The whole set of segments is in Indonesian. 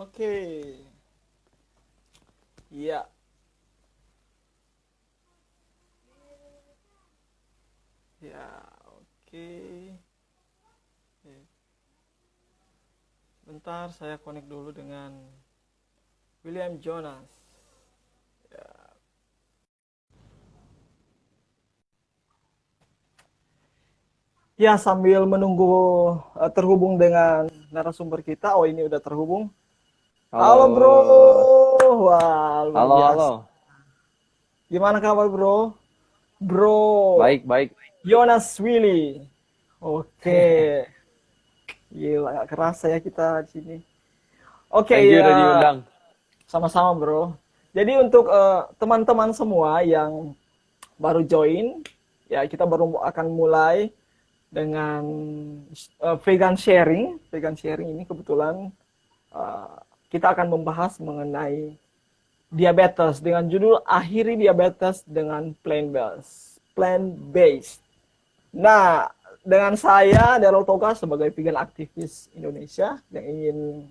Oke. Iya. Ya, oke. Bentar, saya connect dulu dengan William Jonas. Ya, sambil menunggu terhubung dengan narasumber kita. Oh, ini udah terhubung. Halo, bro. Halo, Wah, luar halo, biasa. halo. Gimana kabar, bro? Bro, Baik, baik. Jonas Willy. Oke. Gila, gak kerasa ya kita di sini. Oke, Thank you udah ya. diundang. Sama-sama, bro. Jadi untuk teman-teman semua yang baru join, ya kita baru akan mulai dengan vegan sharing. Vegan sharing ini kebetulan uh, kita akan membahas mengenai diabetes dengan judul Akhiri Diabetes dengan Plant-Based. Plant-Based. Nah, dengan saya Daryl Toga sebagai vegan aktivis Indonesia yang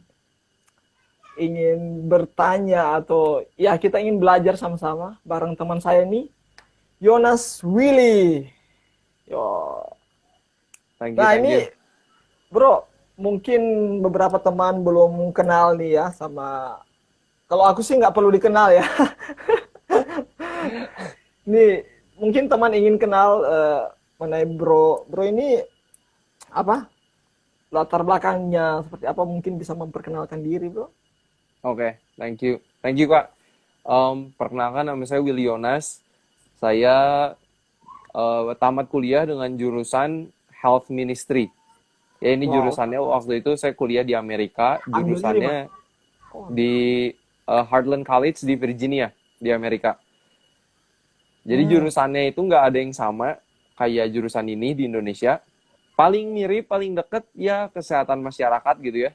ingin bertanya atau ya kita ingin belajar sama-sama bareng teman saya nih Jonas Willy. Yo. Thank you, Nah thank you. ini bro, mungkin beberapa teman belum kenal nih ya sama. Kalau aku sih nggak perlu dikenal ya. Nih mungkin teman ingin kenal mengenai bro. Bro ini apa? Latar belakangnya seperti apa? Mungkin bisa memperkenalkan diri bro. Oke, thank you. Thank you, Kak. Perkenalkan nama saya Willy Yonas. Saya tamat kuliah dengan jurusan Health Ministry. Ya, ini Wow. jurusannya waktu itu saya kuliah di Amerika, Ambilnya di mana? jurusannya Oh, ambil. di Heartland College di Virginia, di Amerika. Jadi Hmm. jurusannya itu nggak ada yang sama kayak jurusan ini di Indonesia. Paling mirip, paling deket ya kesehatan masyarakat gitu ya.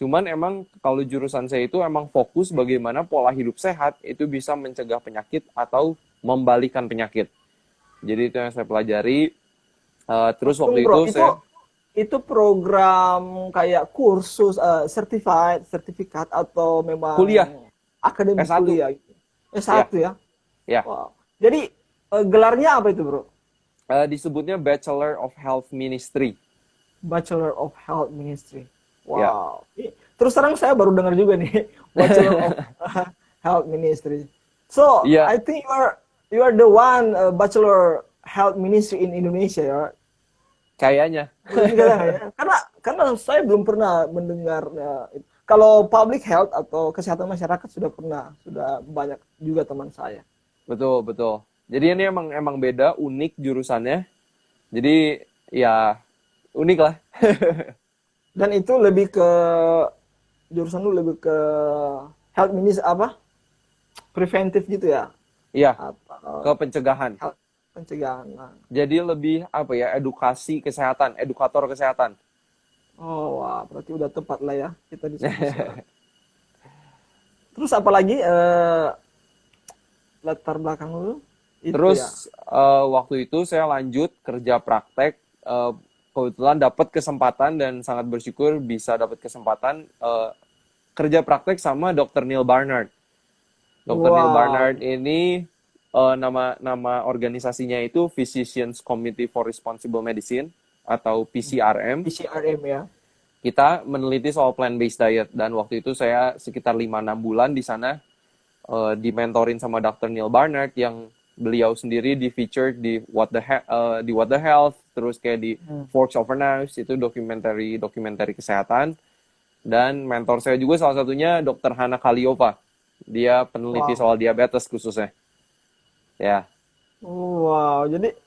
Cuman emang kalau jurusan saya itu emang fokus bagaimana pola hidup sehat itu bisa mencegah penyakit atau membalikan penyakit. Jadi itu yang saya pelajari. Terus Tunggu waktu bro, itu saya itu program kayak kursus sertifikat atau memang kuliah akademik S1. kuliah gitu? Ya, S1 ya? ya. Wow. Jadi gelarnya apa itu bro? Disebutnya Bachelor of Health Ministry. Bachelor of Health Ministry. Ya. Wow. Terus terang saya baru dengar juga nih Bachelor of Health Ministry. So Iya, I think you are the one Bachelor Health Ministry in Indonesia ya. kayaknya. Boleh dikatakan ya. Karena saya belum pernah mendengar kalau public health atau kesehatan masyarakat sudah banyak juga teman saya. Betul, betul. Jadi ini emang emang beda, unik jurusannya. Jadi ya unik lah. Dan itu lebih ke jurusan lu lebih ke health ministry apa? Preventif gitu ya. Iya, ke Atau pencegahan. health pencegahan. Nah. Jadi lebih apa ya, edukasi kesehatan, edukator kesehatan. Oh, wah, berarti udah tepat lah ya kita diskusi sekarang. Terus apalagi latar belakang lu itu ya. Terus waktu itu saya lanjut kerja praktek. Kebetulan dapat kesempatan dan sangat bersyukur bisa dapat kesempatan kerja praktek sama Dr. Neil Barnard. Dr. Neil Wow, Barnard ini nama organisasinya itu Physicians Committee for Responsible Medicine atau PCRM. PCRM ya. Kita meneliti soal plant-based diet dan waktu itu saya sekitar 5-6 bulan di sana dimentorin sama Dr. Neil Barnard yang beliau sendiri di feature di What the Health, terus kayak di Hmm. Forks Over Knives, itu dokumenter kesehatan. Dan mentor saya juga salah satunya Dr. Hana Kaliova, dia peneliti Wow. soal diabetes khususnya ya. Wow, jadi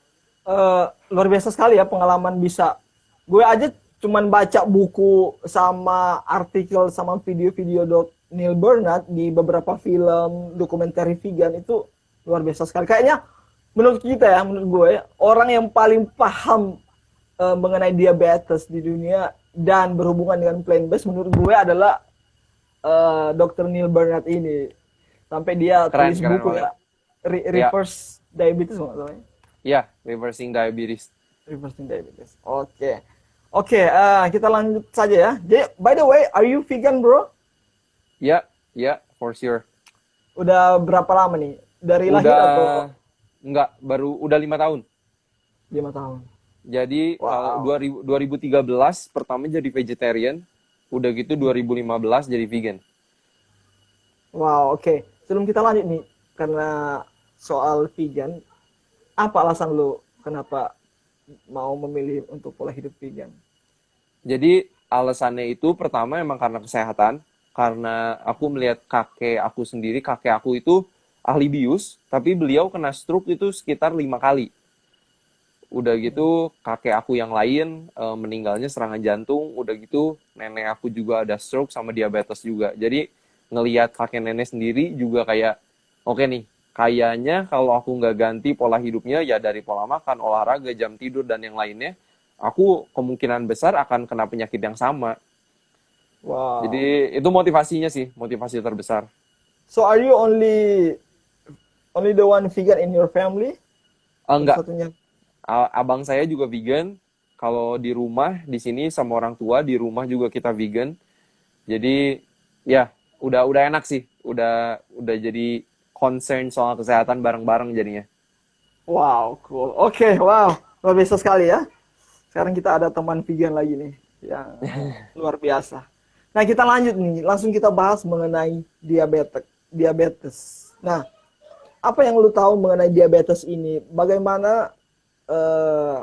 luar biasa sekali ya pengalaman bisa. Gue aja cuman baca buku sama artikel sama video-video Neil Bernard di beberapa film dokumenter vegan itu luar biasa sekali. Kayaknya menurut kita ya, menurut gue orang yang paling paham mengenai diabetes di dunia dan berhubungan dengan plant based menurut gue adalah Dr. Neil Bernard ini. Sampai dia Keren, tulis keren buku banget. ya, Ya, Reverse Diabetes namanya. ya, reversing diabetes. Reversing diabetes. Oke, kita lanjut saja ya. Jadi, by the way, are you vegan, bro? Ya, ya, for sure. Udah berapa lama nih? Dari lahir Udah, atau enggak, baru udah 5 tahun. 5 tahun? Jadi kalau Wow. 2013 pertama jadi vegetarian, udah gitu 2015 jadi vegan. Wow, oke. Sebelum kita lanjut nih, karena soal vegan, apa alasan lu kenapa mau memilih untuk pola hidup vegan? Jadi alasannya itu pertama emang karena kesehatan, karena aku melihat kakek aku itu ahli bius, tapi beliau kena stroke itu sekitar 5 kali. Udah gitu kakek aku yang lain meninggalnya serangan jantung, udah gitu nenek aku juga ada stroke sama diabetes juga. Jadi ngelihat kakek nenek sendiri juga kayak oke nih, kayaknya kalau aku nggak ganti pola hidupnya ya dari pola makan, olahraga, jam tidur dan yang lainnya, aku kemungkinan besar akan kena penyakit yang sama. Jadi Wow. itu motivasinya sih, motivasi terbesar. So are you only the one vegan in your family? Enggak, Satu-satunya. abang saya juga vegan. Kalau di rumah, di sini sama orang tua, di rumah juga kita vegan. Jadi ya udah enak sih, udah jadi concern soal kesehatan bareng-bareng jadinya. Wow, cool. Oke, wow. Luar biasa sekali ya. Sekarang kita ada teman vegan lagi nih yang luar biasa. Nah, kita lanjut nih. Langsung kita bahas mengenai diabetes. Diabetes. Nah, apa yang lu tahu mengenai diabetes ini? Bagaimana eh,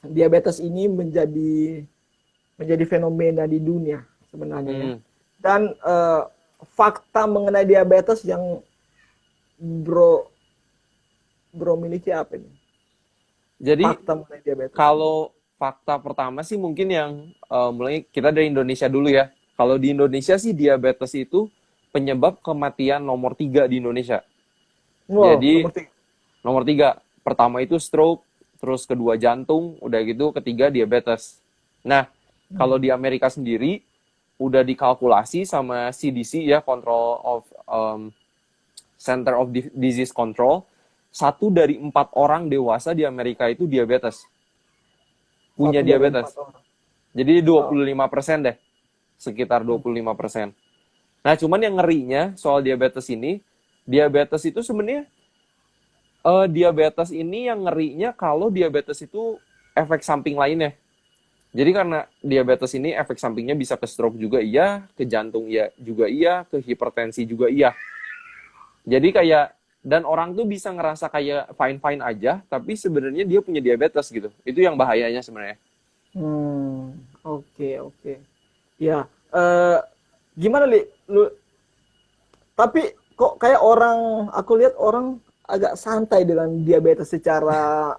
diabetes ini menjadi fenomena di dunia sebenarnya ya. Hmm. Dan fakta mengenai diabetes yang bro bro miliki apa ini? Jadi Fakta mengenai diabetes ini. kalau fakta pertama sih mungkin yang mulai kita dari Indonesia dulu ya. Kalau di Indonesia sih diabetes itu penyebab kematian nomor 3 di Indonesia. Wow, Jadi nomor 3. nomor 3 pertama itu stroke, terus kedua jantung, udah gitu ketiga diabetes. Nah, kalau di Amerika sendiri udah dikalkulasi sama CDC ya, Control of Center of Disease Control, 1 dari 4 orang dewasa di Amerika itu diabetes, punya Satu dari diabetes. empat orang. Jadi Wow. 25% deh, sekitar 25%. Nah, cuman yang ngerinya soal diabetes itu sebenarnya diabetes ini yang ngerinya kalau diabetes itu efek samping lainnya. Jadi karena diabetes ini efek sampingnya bisa ke stroke juga iya, ke jantung ya juga iya, ke hipertensi juga iya. Jadi kayak dan orang tuh bisa ngerasa kayak fine-fine aja, tapi sebenarnya dia punya diabetes gitu. Itu yang bahayanya sebenarnya. Oke, oke. Ya, gimana Li? Tapi kok kayak aku lihat orang agak santai dengan diabetes secara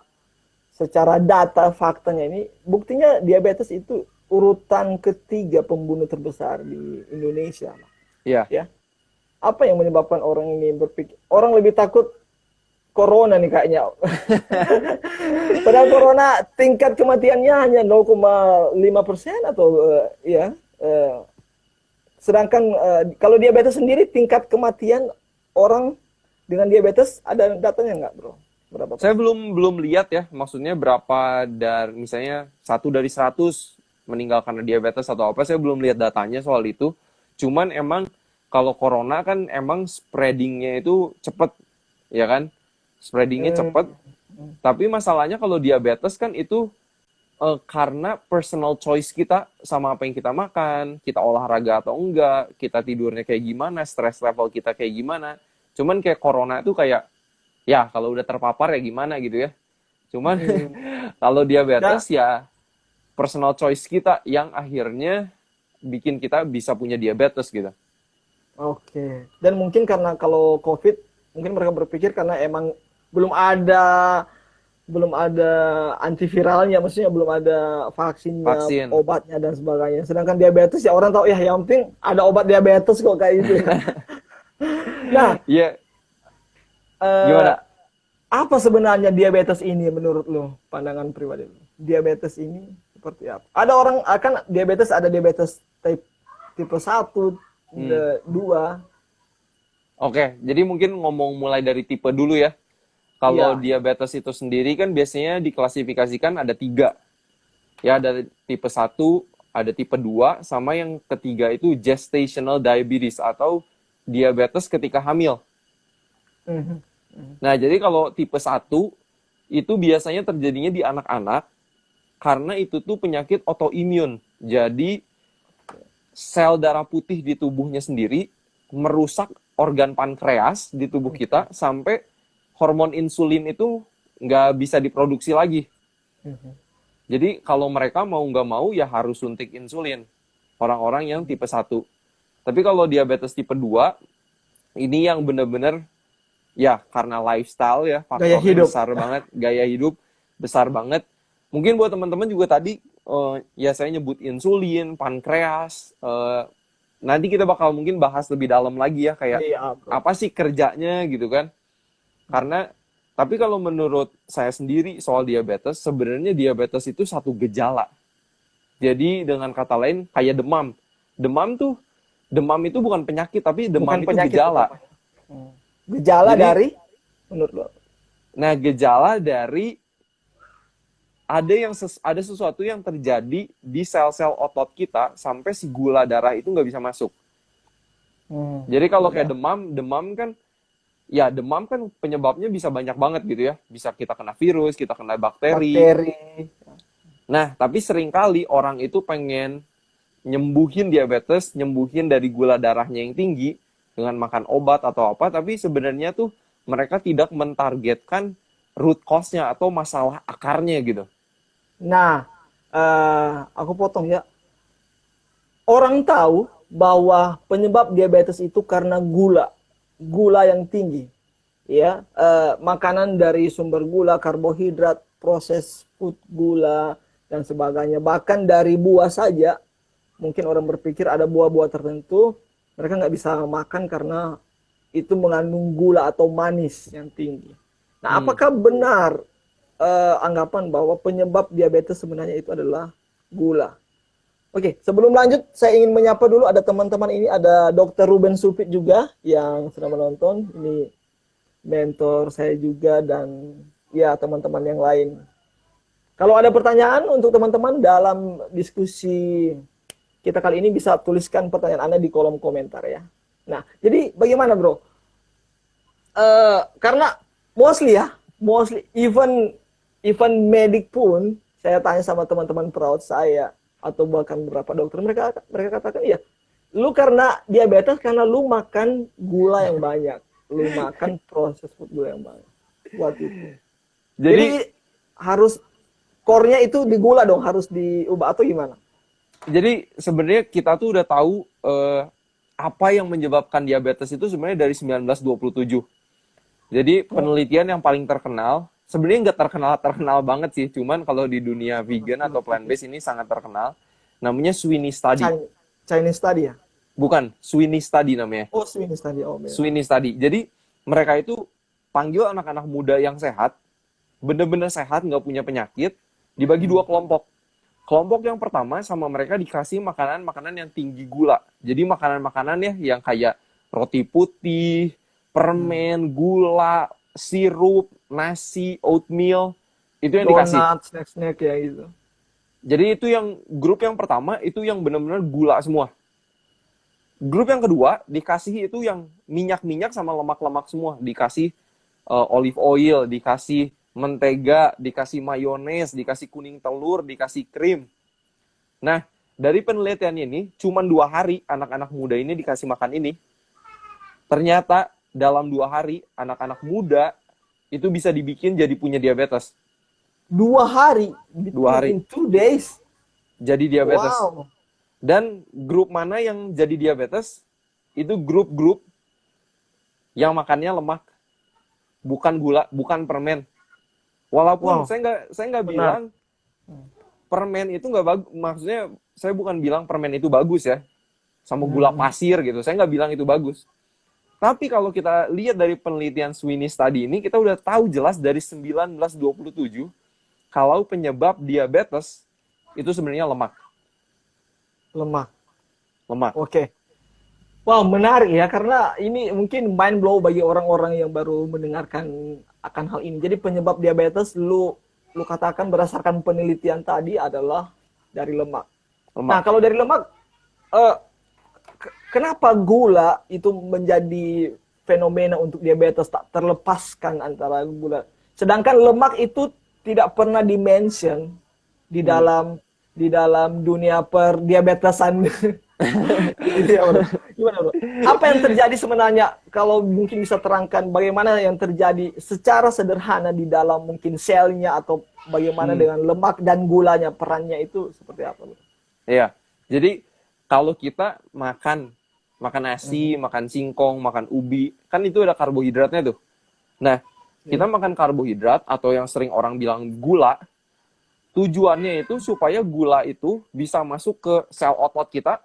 data faktanya ini. Buktinya diabetes itu urutan ketiga pembunuh terbesar di Indonesia, Iya. ya. Apa yang menyebabkan orang ini berpikir orang lebih takut corona nih kayaknya. Padahal corona tingkat kematiannya hanya 0,5% atau ya. Sedangkan kalau diabetes sendiri tingkat kematian orang dengan diabetes ada datanya nggak, bro? Berapa Saya persen? belum lihat ya, maksudnya berapa dari misalnya 1 dari 100 meninggal karena diabetes atau apa, saya belum lihat datanya soal itu. Cuman emang kalau corona kan emang spreadingnya itu cepet, ya kan? Spreadingnya cepet. Hmm. Tapi masalahnya kalau diabetes kan itu karena personal choice kita sama apa yang kita makan, kita olahraga atau enggak, kita tidurnya kayak gimana, stress level kita kayak gimana. Cuman kayak corona itu kayak ya kalau udah terpapar ya gimana gitu ya. Cuman Hmm. kalau Da- diabetes ya personal choice kita yang akhirnya bikin kita bisa punya diabetes gitu. Oke. Dan mungkin karena kalau COVID, mungkin mereka berpikir karena emang belum ada belum ada antiviralnya, maksudnya belum ada vaksinnya, Vaksin. obatnya dan sebagainya. Sedangkan diabetes ya orang tahu ya yang penting ada obat diabetes kok kayak gitu ya. Nah, Iya, eh, gimana? apa sebenarnya diabetes ini menurut lo, pandangan pribadi lo? Diabetes ini seperti apa? Ada orang akan ada diabetes tipe 1, Hmm. 2. Oke, jadi mungkin ngomong mulai dari tipe dulu ya. Kalau Iya, iya. diabetes itu sendiri kan biasanya diklasifikasikan ada 3. Ya, ada tipe 1, ada tipe 2, sama yang ketiga itu gestational diabetes atau diabetes ketika hamil. Mhm. Nah, jadi kalau tipe 1 itu biasanya terjadinya di anak-anak karena itu tuh penyakit autoimun. Jadi sel darah putih di tubuhnya sendiri merusak organ pankreas di tubuh kita sampai hormon insulin itu nggak bisa diproduksi lagi. Mhm. Jadi kalau mereka mau nggak mau ya harus suntik insulin. Orang-orang yang tipe 1. Tapi kalau diabetes tipe 2, ini yang benar-benar ya karena lifestyle ya, Gaya faktornya hidup. besar banget, gaya hidup besar banget. Mungkin buat teman-teman juga tadi ya saya nyebut insulin, pankreas. Nanti kita bakal mungkin bahas lebih dalam lagi ya kayak Iya, bro. apa sih kerjanya gitu kan. Karena tapi kalau menurut saya sendiri soal diabetes, sebenarnya diabetes itu satu gejala. Jadi dengan kata lain kayak demam. Demam itu bukan penyakit tapi demam Bukan itu penyakit gejala. utamanya. Gejala Jadi dari menurut lo? nah gejala dari ada sesuatu yang terjadi di sel-sel otot kita sampai si gula darah itu nggak bisa masuk. Jadi kalau kayak Udah. demam kan penyebabnya bisa banyak banget gitu ya. Bisa kita kena virus, kita kena bakteri. Bakteri. Nah, tapi seringkali orang itu pengen nyembuhin diabetes, nyembuhin dari gula darahnya yang tinggi dengan makan obat atau apa, tapi sebenarnya tuh mereka tidak mentargetkan root cause-nya atau masalah akarnya gitu. Nah, aku potong ya. Orang tahu bahwa penyebab diabetes itu karena gula yang tinggi, ya, makanan dari sumber gula, karbohidrat, proses food gula dan sebagainya. Bahkan dari buah saja, mungkin orang berpikir ada buah-buah tertentu mereka nggak bisa makan karena itu mengandung gula atau manis yang tinggi. Nah, apakah benar anggapan bahwa penyebab diabetes sebenarnya itu adalah gula? Oke, sebelum lanjut, saya ingin menyapa dulu ada teman-teman ini, ada Dr. Ruben Supit juga yang sedang menonton. Ini mentor saya juga dan ya teman-teman yang lain. Kalau ada pertanyaan untuk teman-teman dalam diskusi kita kali ini bisa tuliskan pertanyaan Anda di kolom komentar ya. Nah, jadi bagaimana bro? Karena mostly even medik pun saya tanya sama teman-teman perawat saya atau bahkan beberapa dokter mereka katakan ya, lu karena diabetes karena lu makan gula yang banyak, lu makan proses food gula yang banyak buat itu. Jadi harus core-nya itu di gula dong, harus diubah atau gimana? Jadi sebenarnya kita tuh udah tahu apa yang menyebabkan diabetes itu sebenarnya dari 1927. Jadi penelitian yang paling terkenal, sebenarnya nggak terkenal banget sih, cuman kalau di dunia vegan atau plant-based ini sangat terkenal, namanya Sweeney Study. Chinese Study ya? Bukan, Sweeney Study namanya. Oh, Sweeney Study. Oh, Sweeney Study. Jadi mereka itu panggil anak-anak muda yang sehat, bener-bener sehat, nggak punya penyakit, dibagi dua kelompok. Kelompok yang pertama sama mereka dikasih makanan-makanan yang tinggi gula. Jadi makanan-makanan ya yang kayak roti putih, permen, gula, sirup, nasi, oatmeal, itu yang dikasih. Donat, snack-snack ya gitu. Jadi itu yang grup yang pertama itu yang benar-benar gula semua. Grup yang kedua dikasih itu yang minyak-minyak sama lemak-lemak semua. Dikasih olive oil, dikasih mentega, dikasih mayones, dikasih kuning telur, dikasih krim. Nah, dari penelitian ini, cuma 2 hari anak-anak muda ini dikasih makan ini. Ternyata dalam 2 hari, anak-anak muda itu bisa dibikin jadi punya diabetes. 2 hari? 2 hari. In 2 days? Jadi diabetes. Wow. Dan grup mana yang jadi diabetes? Itu grup-grup yang makannya lemak. Bukan gula, bukan permen. Walaupun saya nggak bilang permen itu nggak bagus. Maksudnya saya bukan bilang permen itu bagus ya. Sama gula pasir gitu. Saya nggak bilang itu bagus. Tapi kalau kita lihat dari penelitian Sweeney Study ini, kita udah tahu jelas dari 1927 kalau penyebab diabetes itu sebenarnya lemak. Lemak. Oke. Wow, menarik ya, karena ini mungkin mind blow bagi orang-orang yang baru mendengarkan akan hal ini. Jadi penyebab diabetes lu katakan berdasarkan penelitian tadi adalah dari lemak. Nah, lemak. kalau dari lemak, eh, kenapa gula itu menjadi fenomena untuk diabetes tak terlepaskan antara gula? Sedangkan lemak itu tidak pernah dimention di Hmm. dalam dunia perdiabetesan. Iya, bro. Gimana, bro? Apa yang terjadi sebenarnya kalau mungkin bisa terangkan bagaimana yang terjadi secara sederhana di dalam mungkin selnya atau bagaimana Hmm. dengan lemak dan gulanya perannya itu seperti apa, bro? Iya. Jadi kalau kita makan nasi, Mhm. makan singkong, makan ubi, kan itu ada karbohidratnya tuh. Nah, kita Oke. makan karbohidrat atau yang sering orang bilang gula, tujuannya itu supaya gula itu bisa masuk ke sel otot kita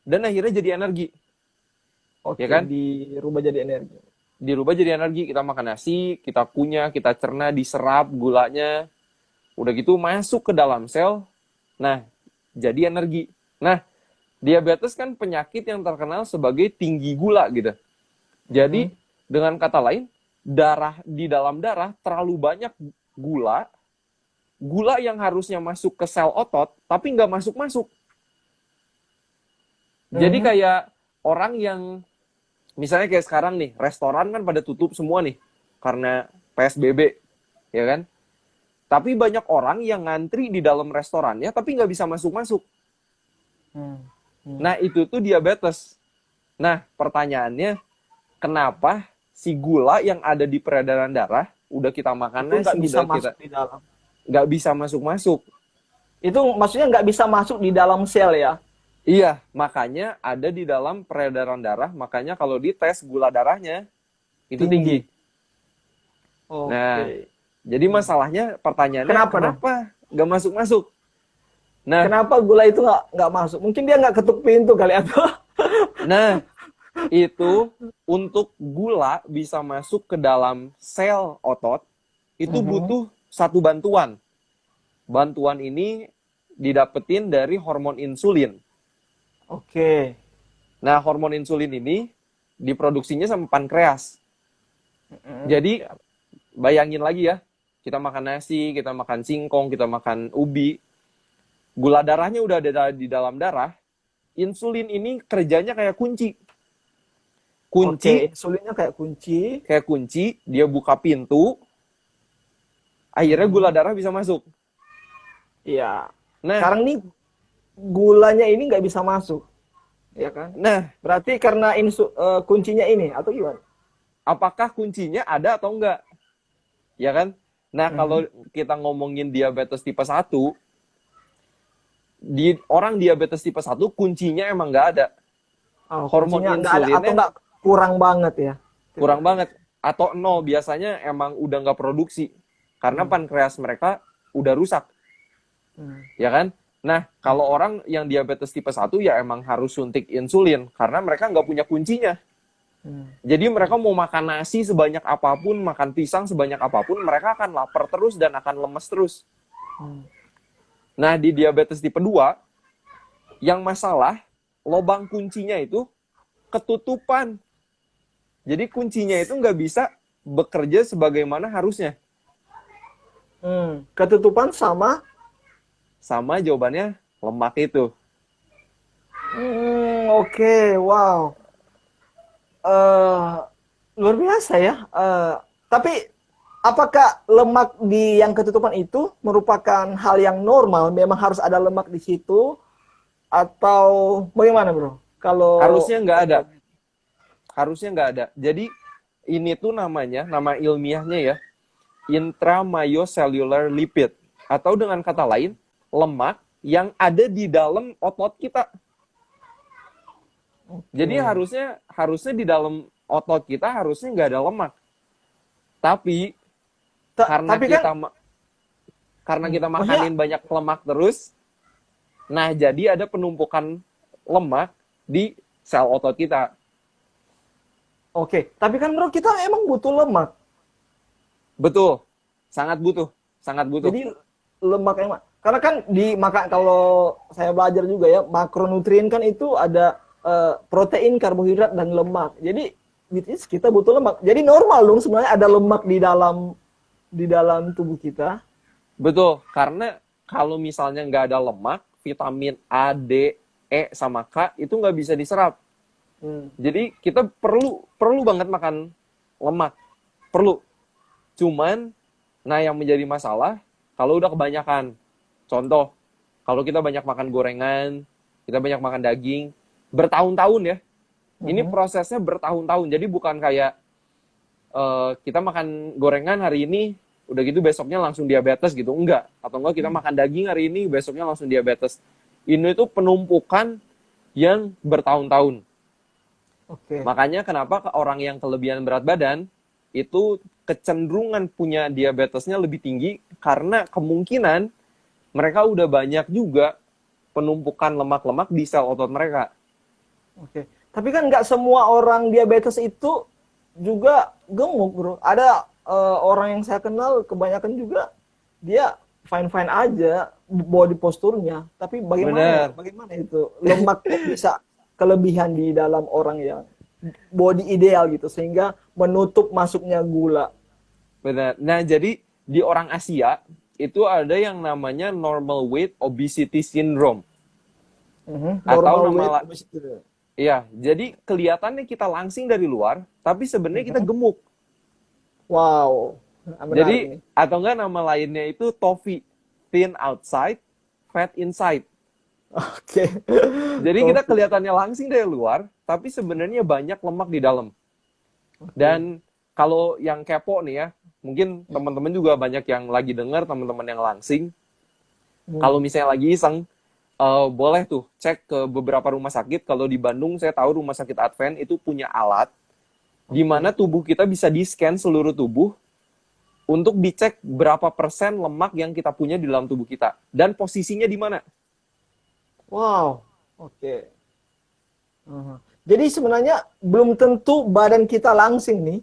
dan akhirnya jadi energi, ya Oke, kan? dirubah jadi energi. Dirubah jadi energi, kita makan nasi, kita kunyah, kita cerna, diserap gulanya, udah gitu masuk ke dalam sel, nah jadi energi. Nah, diabetes kan penyakit yang terkenal sebagai tinggi gula gitu. Jadi Mhm. dengan kata lain, di dalam darah terlalu banyak gula, gula yang harusnya masuk ke sel otot tapi nggak masuk-masuk. Jadi Mhm. kayak orang yang misalnya kayak sekarang nih, restoran kan pada tutup semua nih karena PSBB, ya kan? Tapi banyak orang yang ngantri di dalam restorannya tapi nggak bisa masuk-masuk. Hmm. Hmm. Nah, itu tuh diabetes. Nah, pertanyaannya, kenapa si gula yang ada di peredaran darah, udah kita makan Itu nggak nasi, bisa udah masuk kita di dalam. nggak bisa masuk-masuk. Itu maksudnya nggak bisa masuk di dalam sel ya? Iya, makanya ada di dalam peredaran darah, makanya kalau dites gula darahnya itu Tinggi. tinggi. Nah, Oke. jadi Hmm. masalahnya, pertanyaannya, Kenapa dong? kenapa nggak masuk-masuk? Nah, Kenapa gula itu nggak masuk? Mungkin dia nggak ketuk pintu kali atau? nah itu untuk gula bisa masuk ke dalam sel otot, itu Mhm. butuh satu bantuan. Bantuan ini didapetin dari hormon insulin. Oke. Nah, hormon insulin ini diproduksinya sama pankreas. Mhm. Jadi, Ya. bayangin lagi ya, kita makan nasi, kita makan singkong, kita makan ubi, gula darahnya udah ada di dalam darah, insulin ini kerjanya kayak kunci. Oke, Kunci, insulinnya kayak kunci. dia buka pintu, akhirnya gula Mhm. darah bisa masuk. Iya. Nah, Sekarang nih gulanya ini nggak bisa masuk, ya kan? nah, Berarti karena kuncinya ini atau gimana? apakah kuncinya ada atau enggak? Ya kan? Nah, Mhm. kalau kita ngomongin diabetes tipe 1, di orang diabetes tipe 1 kuncinya emang nggak ada. Oh, Hormon kuncinya nggak ada atau insulinnya nggak kurang banget ya? kurang Tidak. banget. Atau nol, biasanya emang udah nggak produksi. Karena Hmm. pankreas mereka udah rusak. Hmm. Ya kan? Nah, kalau orang yang diabetes tipe 1 ya emang harus suntik insulin. Karena mereka nggak punya kuncinya. Hmm. Jadi mereka mau makan nasi sebanyak apapun, makan pisang sebanyak apapun, mereka akan lapar terus dan akan lemes terus. Hmm. Nah, di diabetes tipe 2, yang masalah, lobang kuncinya itu ketutupan. Jadi kuncinya itu nggak bisa bekerja sebagaimana harusnya. Hmm. Ketutupan sama. Sama jawabannya, lemak itu. Oke, wow. eh Luar biasa ya. Tapi apakah lemak di yang ketutupan itu merupakan hal yang normal? Memang harus ada lemak di situ atau bagaimana, bro? Kalau Harusnya nggak ada. Harusnya nggak ada. Jadi ini tuh namanya, nama ilmiahnya ya, intramyocellular lipid. Atau dengan kata lain, lemak yang ada di dalam otot kita. Jadi Oke. harusnya di dalam otot kita harusnya nggak ada lemak. Tapi karena Tapi kan, kita karena kita maksudnya, makanin banyak lemak terus, nah jadi ada penumpukan lemak di sel otot kita. oke. Tapi kan bro, kita emang butuh lemak. Betul, sangat butuh, sangat butuh. Jadi lemak emang. Karena kan di maka kalau saya belajar juga ya, makronutrien kan itu ada protein, karbohidrat dan lemak. Jadi which is kita butuh lemak. Jadi normal dong sebenarnya ada lemak di dalam tubuh kita. Betul, karena kalau misalnya nggak ada lemak, vitamin A, D, E, sama K itu nggak bisa diserap. Jadi kita perlu banget makan lemak. Perlu. Cuman, nah yang menjadi masalah, kalau udah kebanyakan. Contoh, kalau kita banyak makan gorengan, kita banyak makan daging, bertahun-tahun ya. Ini prosesnya bertahun-tahun. Jadi bukan kayak kita makan gorengan hari ini, udah gitu besoknya langsung diabetes gitu. Enggak. Atau enggak kita makan daging hari ini, besoknya langsung diabetes. Ini tuh penumpukan yang bertahun-tahun. Oke. Makanya kenapa orang yang kelebihan berat badan, itu kecenderungan punya diabetesnya lebih tinggi, karena kemungkinan mereka udah banyak juga penumpukan lemak-lemak di sel otot mereka. Oke. Tapi kan nggak semua orang diabetes itu juga gemuk, bro. Ada orang yang saya kenal kebanyakan juga dia fine-fine aja body posturnya. Tapi bagaimana? Bener. Bagaimana itu lemak kok bisa kelebihan di dalam orang yang body ideal gitu sehingga menutup masuknya gula. Benar. Nah, jadi di orang Asia itu ada yang namanya normal weight obesity syndrome. Atau Normal nama weight obesity. Iya, jadi kelihatannya kita langsing dari luar, tapi sebenarnya kita gemuk. Wow. Menarik Jadi, nih. atau enggak nama lainnya itu TOFI, thin outside, fat inside. Oke. Jadi kita kelihatannya langsing dari luar, tapi sebenarnya banyak lemak di dalam. Dan kalau yang kepo nih ya, mungkin teman-teman juga banyak yang lagi dengar, teman-teman yang langsing. Kalau misalnya lagi iseng, boleh tuh cek ke beberapa rumah sakit. Kalau di Bandung saya tahu rumah sakit Advent itu punya alat di mana tubuh kita bisa di-scan seluruh tubuh untuk dicek berapa persen lemak yang kita punya di dalam tubuh kita dan posisinya di mana. Wow. Oke. Jadi sebenarnya belum tentu badan kita langsing nih.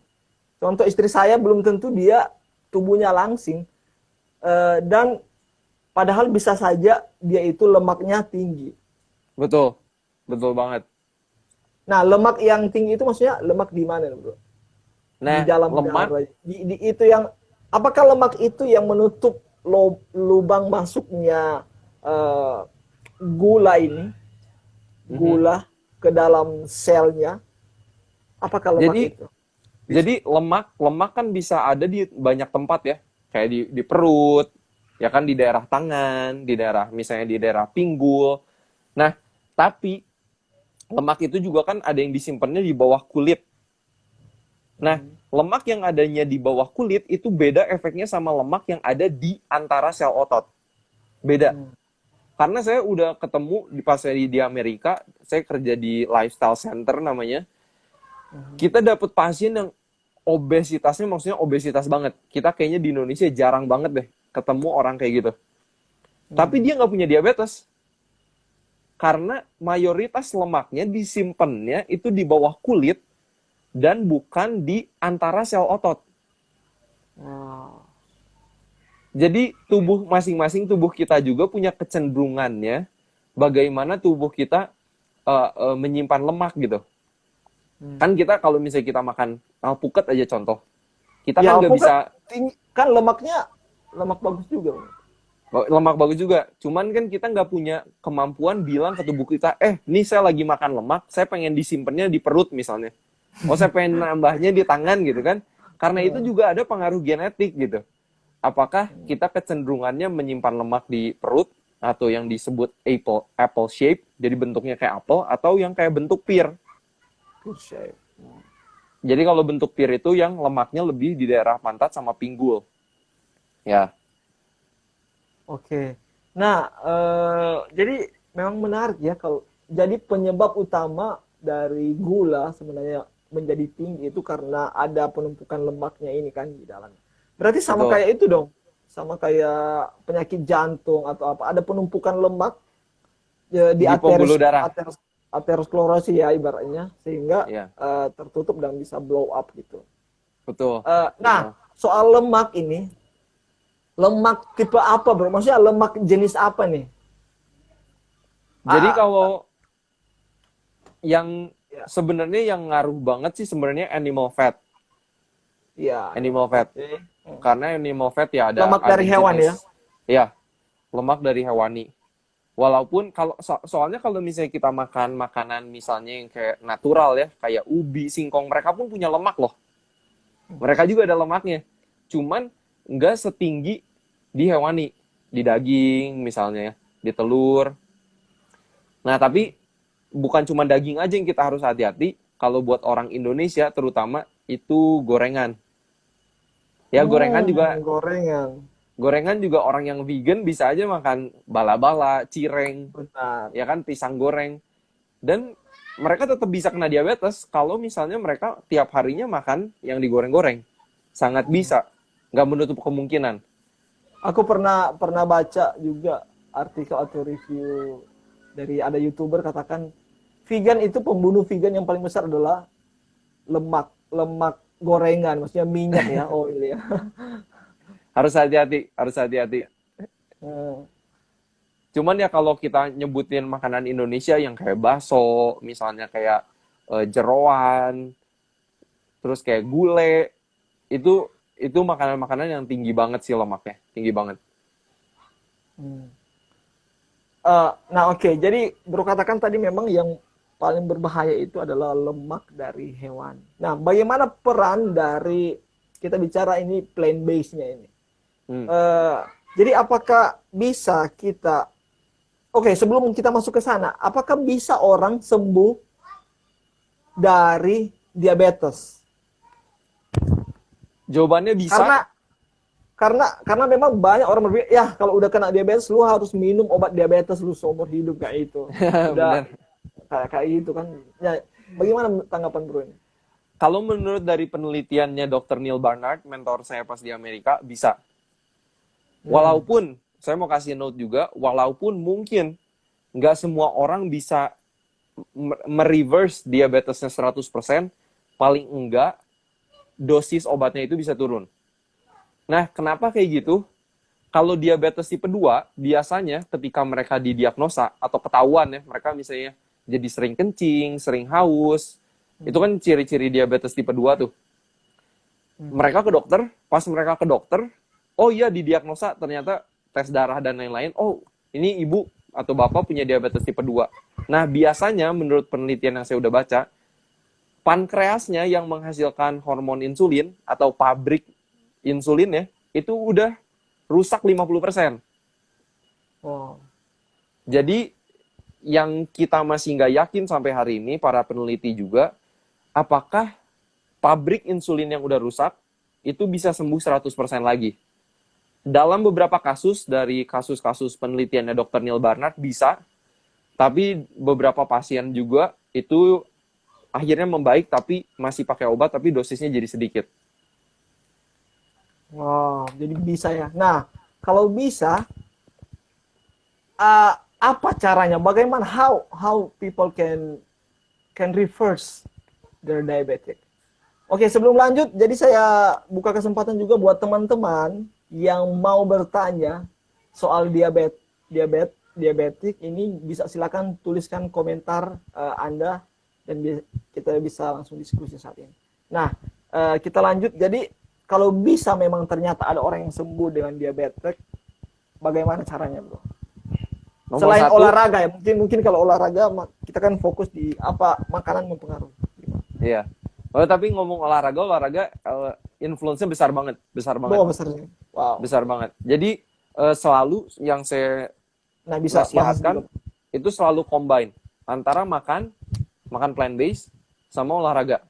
Contoh istri saya belum tentu dia tubuhnya langsing. Dan padahal bisa saja dia itu lemaknya tinggi. Betul, betul banget. Nah, lemak yang tinggi itu maksudnya lemak di mana, bro? Di Nah, dalam lemak, darah. Itu yang apakah lemak itu yang menutup lubang masuknya gula ini, gula ke dalam selnya? Apakah lemak itu? jadi lemak kan bisa ada di banyak tempat ya, kayak di perut, ya kan, di daerah tangan, di daerah misalnya di daerah pinggul. Nah, tapi lemak itu juga kan ada yang disimpannya di bawah kulit. Nah, lemak yang adanya di bawah kulit itu beda efeknya sama lemak yang ada di antara sel otot. Beda. Karena saya udah ketemu pas saya di Amerika, saya kerja di lifestyle center namanya. Kita dapat pasien yang obesitasnya maksudnya obesitas banget. Kita kayaknya di Indonesia jarang banget deh ketemu orang kayak gitu. Tapi dia nggak punya diabetes. Karena mayoritas lemaknya disimpannya itu di bawah kulit dan bukan di antara sel otot. Jadi tubuh masing-masing tubuh kita juga punya kecenderungannya bagaimana tubuh kita menyimpan lemak gitu. Kan kita kalau misalnya kita makan alpukat aja contoh, kita kan nggak bisa kan lemaknya lemak bagus juga. Lemak bagus juga, cuman kan kita nggak punya kemampuan bilang ke tubuh kita, nih saya lagi makan lemak, saya pengen disimpannya di perut misalnya. Saya pengen nambahnya di tangan gitu kan. Karena itu juga ada pengaruh genetik gitu. Apakah kita kecenderungannya menyimpan lemak di perut, atau yang disebut apple shape, jadi bentuknya kayak apel, atau yang kayak bentuk pir. Jadi kalau bentuk pir itu yang lemaknya lebih di daerah pantat sama pinggul. Ya. Oke. Nah, jadi memang menarik ya kalau jadi penyebab utama dari gula sebenarnya menjadi tinggi itu karena ada penumpukan lemaknya ini kan di dalam. Berarti sama kayak itu dong. Sama kayak penyakit jantung atau apa. Ada penumpukan lemak di aterosklerosis ya ibaratnya sehingga tertutup dan bisa blow up gitu. Betul. Nah, soal lemak ini, lemak tipe apa bro? Maksudnya lemak jenis apa nih? Jadi kalau yang sebenarnya yang ngaruh banget sih sebenarnya animal fat. Iya. Animal fat. Karena animal fat ya ada lemak dari hewan ya? Iya. Lemak dari hewani. Walaupun kalau soalnya kalau misalnya kita makan makanan misalnya yang kayak natural ya, kayak ubi, singkong, mereka pun punya lemak loh. Mereka juga ada lemaknya. Cuman nggak setinggi di hewani, di daging misalnya, di telur. Nah, tapi bukan cuma daging aja yang kita harus hati-hati. Kalau buat orang Indonesia terutama itu gorengan. Ya Gorengan. gorengan juga orang yang vegan bisa aja makan bala-bala, cireng, Benar. ya kan pisang goreng. Dan mereka tetap bisa kena diabetes kalau misalnya mereka tiap harinya makan yang digoreng-goreng. Sangat bisa. Nggak menutup kemungkinan. Aku pernah baca juga artikel atau review dari ada YouTuber katakan vegan itu pembunuh vegan yang paling besar adalah lemak gorengan, maksudnya minyak ya, oil ya. Harus hati-hati, harus hati-hati. Hmm. Cuman ya kalau kita nyebutin makanan Indonesia yang kayak bakso, misalnya kayak jeroan, terus kayak gulai, itu makanan-makanan yang tinggi banget sih lemaknya, tinggi banget. Hmm. Nah oke, jadi bro katakan tadi memang yang paling berbahaya itu adalah lemak dari hewan. Nah, bagaimana peran dari kita bicara ini plant based-nya ini? Hmm. Jadi apakah bisa kita, oke sebelum kita masuk ke sana, apakah bisa orang sembuh dari diabetes? Jawabannya bisa. Karena memang banyak orang berpikir ya kalau udah kena diabetes lu harus minum obat diabetes lu seumur hidup kayak itu. Udah Bener. kayak gitu kan. Ya, bagaimana tanggapan bro ini? Kalau menurut dari penelitiannya Dr. Neil Barnard, mentor saya pas di Amerika, bisa. Walaupun, saya mau kasih note juga, walaupun mungkin nggak semua orang bisa mereverse diabetesnya 100%, paling enggak dosis obatnya itu bisa turun. Nah, kenapa kayak gitu? Kalau diabetes tipe 2, biasanya ketika mereka didiagnosa atau ketahuan ya, mereka misalnya jadi sering kencing, sering haus, itu kan ciri-ciri diabetes tipe 2 tuh. Mereka ke dokter, pas mereka ke dokter, oh iya didiagnosa ternyata tes darah dan lain-lain, oh ini ibu atau bapak punya diabetes tipe 2. Nah, biasanya menurut penelitian yang saya udah baca, pankreasnya yang menghasilkan hormon insulin atau pabrik insulin ya, itu udah rusak 50%. Oh. Jadi yang kita masih nggak yakin sampai hari ini, para peneliti juga, apakah pabrik insulin yang udah rusak itu bisa sembuh 100% lagi. Dalam beberapa kasus, dari kasus-kasus penelitiannya Dr. Neil Barnard, bisa. Tapi beberapa pasien juga itu akhirnya membaik, tapi masih pakai obat, tapi dosisnya jadi sedikit. Wow, jadi bisa ya. Nah, kalau bisa, apa caranya? Bagaimana how people can reverse their diabetic? Oke, sebelum lanjut, jadi saya buka kesempatan juga buat teman-teman yang mau bertanya soal diabetik ini bisa silakan tuliskan komentar Anda dan kita bisa langsung diskusi saat ini. Nah, kita lanjut. Jadi kalau bisa memang ternyata ada orang yang sembuh dengan diabetes, bagaimana caranya, bro? Nomor Selain satu, olahraga ya, mungkin kalau olahraga kita kan fokus di apa makanan mempengaruhi. iya. Oh, tapi ngomong olahraga influence-nya besar banget, besar banget, Oh, besarnya. Wow. besar banget. Jadi selalu yang saya Nah, bisa bahas nasihatkan juga. itu selalu combine antara makan plant based sama olahraga.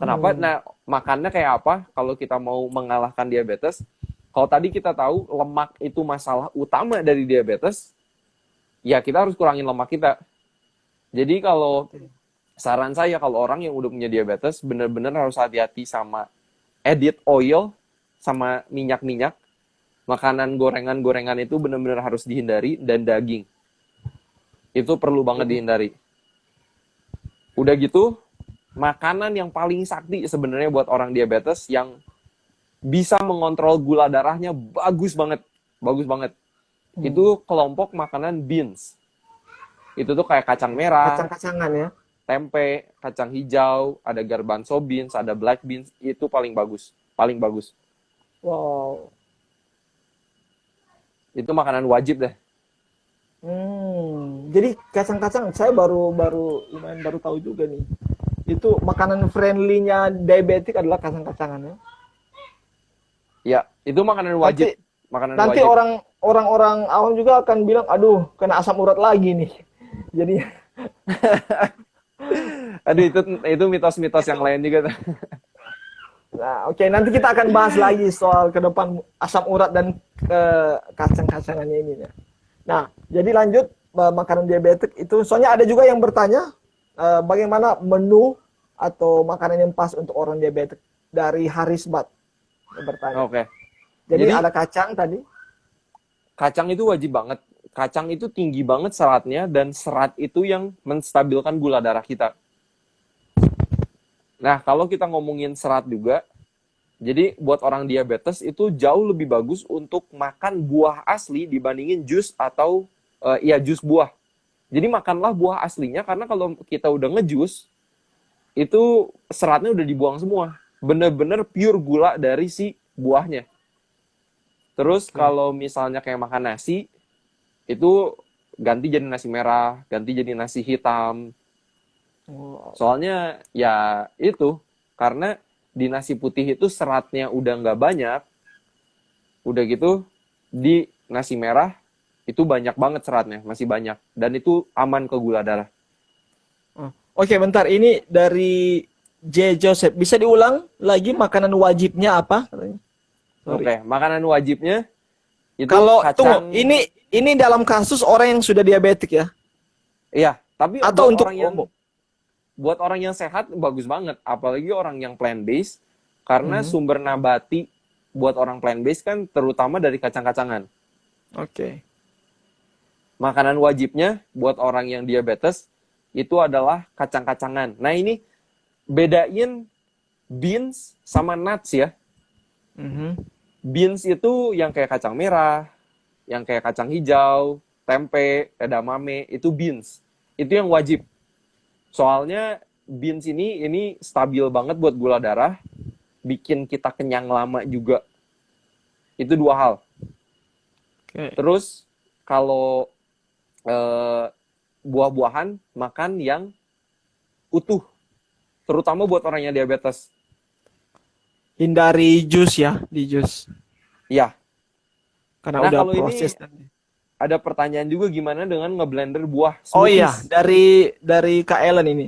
Kenapa? Nah, makannya kayak apa kalau kita mau mengalahkan diabetes? Kalau tadi kita tahu lemak itu masalah utama dari diabetes, ya kita harus kurangin lemak kita. Jadi kalau saran saya kalau orang yang udah punya diabetes benar-benar harus hati-hati sama edit oil sama minyak-minyak. Makanan gorengan-gorengan itu benar-benar harus dihindari, dan daging. Itu perlu banget dihindari. Udah gitu, makanan yang paling sakti sebenarnya buat orang diabetes yang bisa mengontrol gula darahnya bagus banget. Bagus banget. Itu kelompok makanan beans. Itu tuh kayak kacang merah, Kacang-kacangan ya. tempe, kacang hijau, ada garbanzo beans, ada black beans, itu paling bagus. Paling bagus. Wow. Itu makanan wajib deh. Jadi kacang-kacang saya baru baru lumayan baru tahu juga nih. Itu makanan friendly-nya diabetik adalah kacang-kacangan ya. Ya, itu makanan Nanti wajib. Makanan nanti wajib. orang-orang awam juga akan bilang, aduh, kena asam urat lagi nih. Jadi Aduh, itu mitos-mitos yang itu. lain juga tuh. Nah, oke, nanti kita akan bahas lagi soal ke depan asam urat dan kacang-kacangannya ini ya. Nah, jadi lanjut makanan diabetik itu. Soalnya ada juga yang bertanya bagaimana menu atau makanan yang pas untuk orang diabetik dari Harisbat yang bertanya. Oke. Jadi Jadi ada kacang tadi. kacang itu wajib banget. Kacang itu tinggi banget seratnya dan serat itu yang menstabilkan gula darah kita. Nah, kalau kita ngomongin serat juga, jadi buat orang diabetes itu jauh lebih bagus untuk makan buah asli dibandingin jus atau ya jus buah. Jadi makanlah buah aslinya karena kalau kita udah ngejus itu seratnya udah dibuang semua. Bener-bener pure gula dari si buahnya. Terus Oke. kalau misalnya kayak makan nasi, itu ganti jadi nasi merah, ganti jadi nasi hitam. Oh, Soalnya ya itu, karena di nasi putih itu seratnya udah nggak banyak, udah gitu di nasi merah itu banyak banget seratnya, masih banyak. Dan itu aman ke gula darah. oh. Oke, bentar. Ini dari J. Joseph. Bisa diulang lagi makanan wajibnya apa? Katanya. Sorry. Oke, makanan wajibnya itu Kalau tunggu, kacang. ini dalam kasus orang yang sudah diabetik ya, Iya, tapi atau buat untuk orang yang umum? sehat bagus banget, apalagi orang yang plant based karena Mhm. sumber nabati buat orang plant based kan terutama dari kacang-kacangan. Oke. Makanan wajibnya buat orang yang diabetes itu adalah kacang-kacangan. Nah, ini bedain beans sama nuts ya. Mhm. Beans itu yang kayak kacang merah, yang kayak kacang hijau, tempe, edamame, itu beans. Itu yang wajib. Soalnya beans ini stabil banget buat gula darah, bikin kita kenyang lama juga. Itu dua hal. Oke. Terus kalau eh, buah-buahan makan yang utuh, terutama buat orang yang diabetes. Hindari jus ya, di jus. Ya. Karena Nah, udah kalau ini proses tadi. ada pertanyaan juga gimana dengan ngeblender buah Oh iya, smoothies. dari Kak Ellen ini.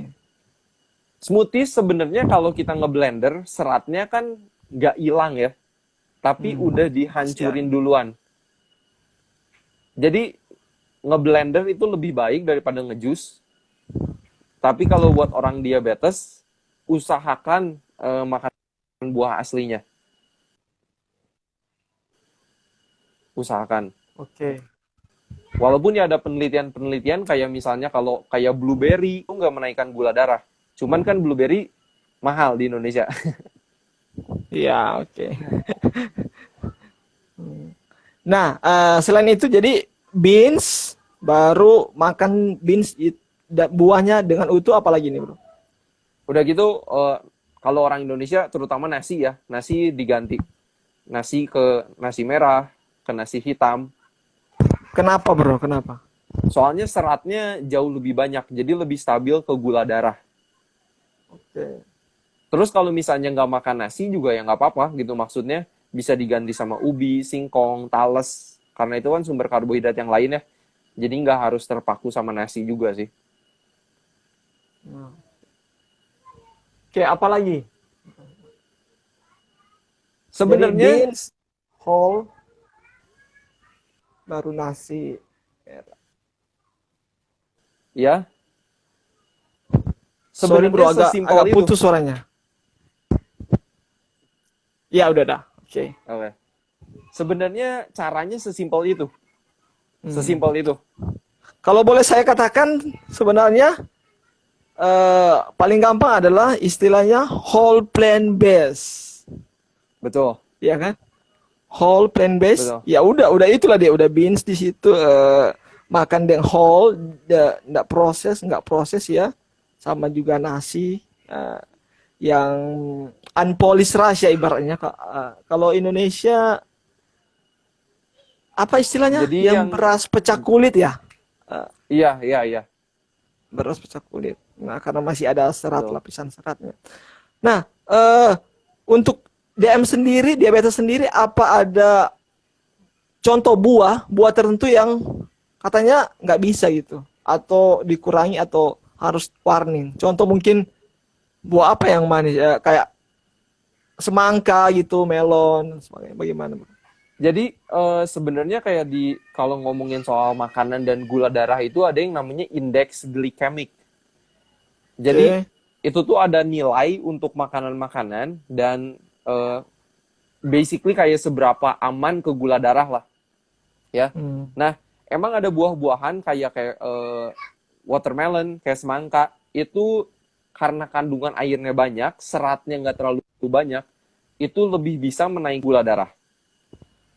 Smoothies sebenarnya kalau kita ngeblender seratnya kan nggak hilang ya, tapi udah Masih ada. dihancurin duluan. Jadi ngeblender itu lebih baik daripada ngejus. Tapi kalau buat orang diabetes, usahakan makan buah aslinya. Usahakan. Oke. Walaupun ya ada penelitian-penelitian kayak misalnya kalau kayak blueberry itu nggak menaikkan gula darah. Cuman kan blueberry mahal di Indonesia. Iya, oke. Nah, selain itu jadi beans baru makan beans buahnya dengan utuh apalagi nih, Bro? Udah gitu, kalau orang Indonesia terutama nasi ya, nasi diganti. Nasi ke nasi merah, ke nasi hitam. Kenapa, Bro? Kenapa? Soalnya seratnya jauh lebih banyak, jadi lebih stabil ke gula darah. Oke. Terus kalau misalnya nggak makan nasi juga ya nggak apa-apa gitu, maksudnya bisa diganti sama ubi, singkong, tales. Karena itu kan sumber karbohidrat yang lain ya. Jadi nggak harus terpaku sama nasi juga sih. Nah. Oke, apa lagi? Jadi Sebenarnya beans whole baru nasi merah. ya, Sorry, Bro, sebenarnya sesimpel agak itu. putus suaranya. Ya, udah dah. Oke. Oke. Sebenarnya caranya sesimpel itu. Hmm. Sesimpel itu. Kalau boleh saya katakan sebenarnya paling gampang adalah istilahnya whole plant based, Betul. ya kan? Whole plant based, Betul. ya udah itulah dia udah beans di situ makan dengan whole, nggak proses ya, sama juga nasi yang unpolished rice ya ibaratnya. Kalau Indonesia apa istilahnya? Jadi Yang yang beras pecah kulit ya? Iya, iya, iya. Beras pecah kulit. Nah, karena masih ada serat, Betul. lapisan seratnya. Nah, untuk DM sendiri, diabetes sendiri, apa ada contoh buah tertentu yang katanya nggak bisa gitu, atau dikurangi atau harus warning? Contoh mungkin buah apa yang manis, ya, kayak semangka gitu, melon, sebagainya. Bagaimana, Bro? Jadi sebenarnya kayak kalau ngomongin soal makanan dan gula darah itu ada yang namanya indeks glikemik. Jadi Oke. itu tuh ada nilai untuk makanan-makanan dan eh, basically kayak seberapa aman ke gula darah lah, ya. Hmm. Nah, emang ada buah-buahan kayak watermelon, kayak semangka, itu karena kandungan airnya banyak, seratnya nggak terlalu banyak, itu lebih bisa menaik gula darah,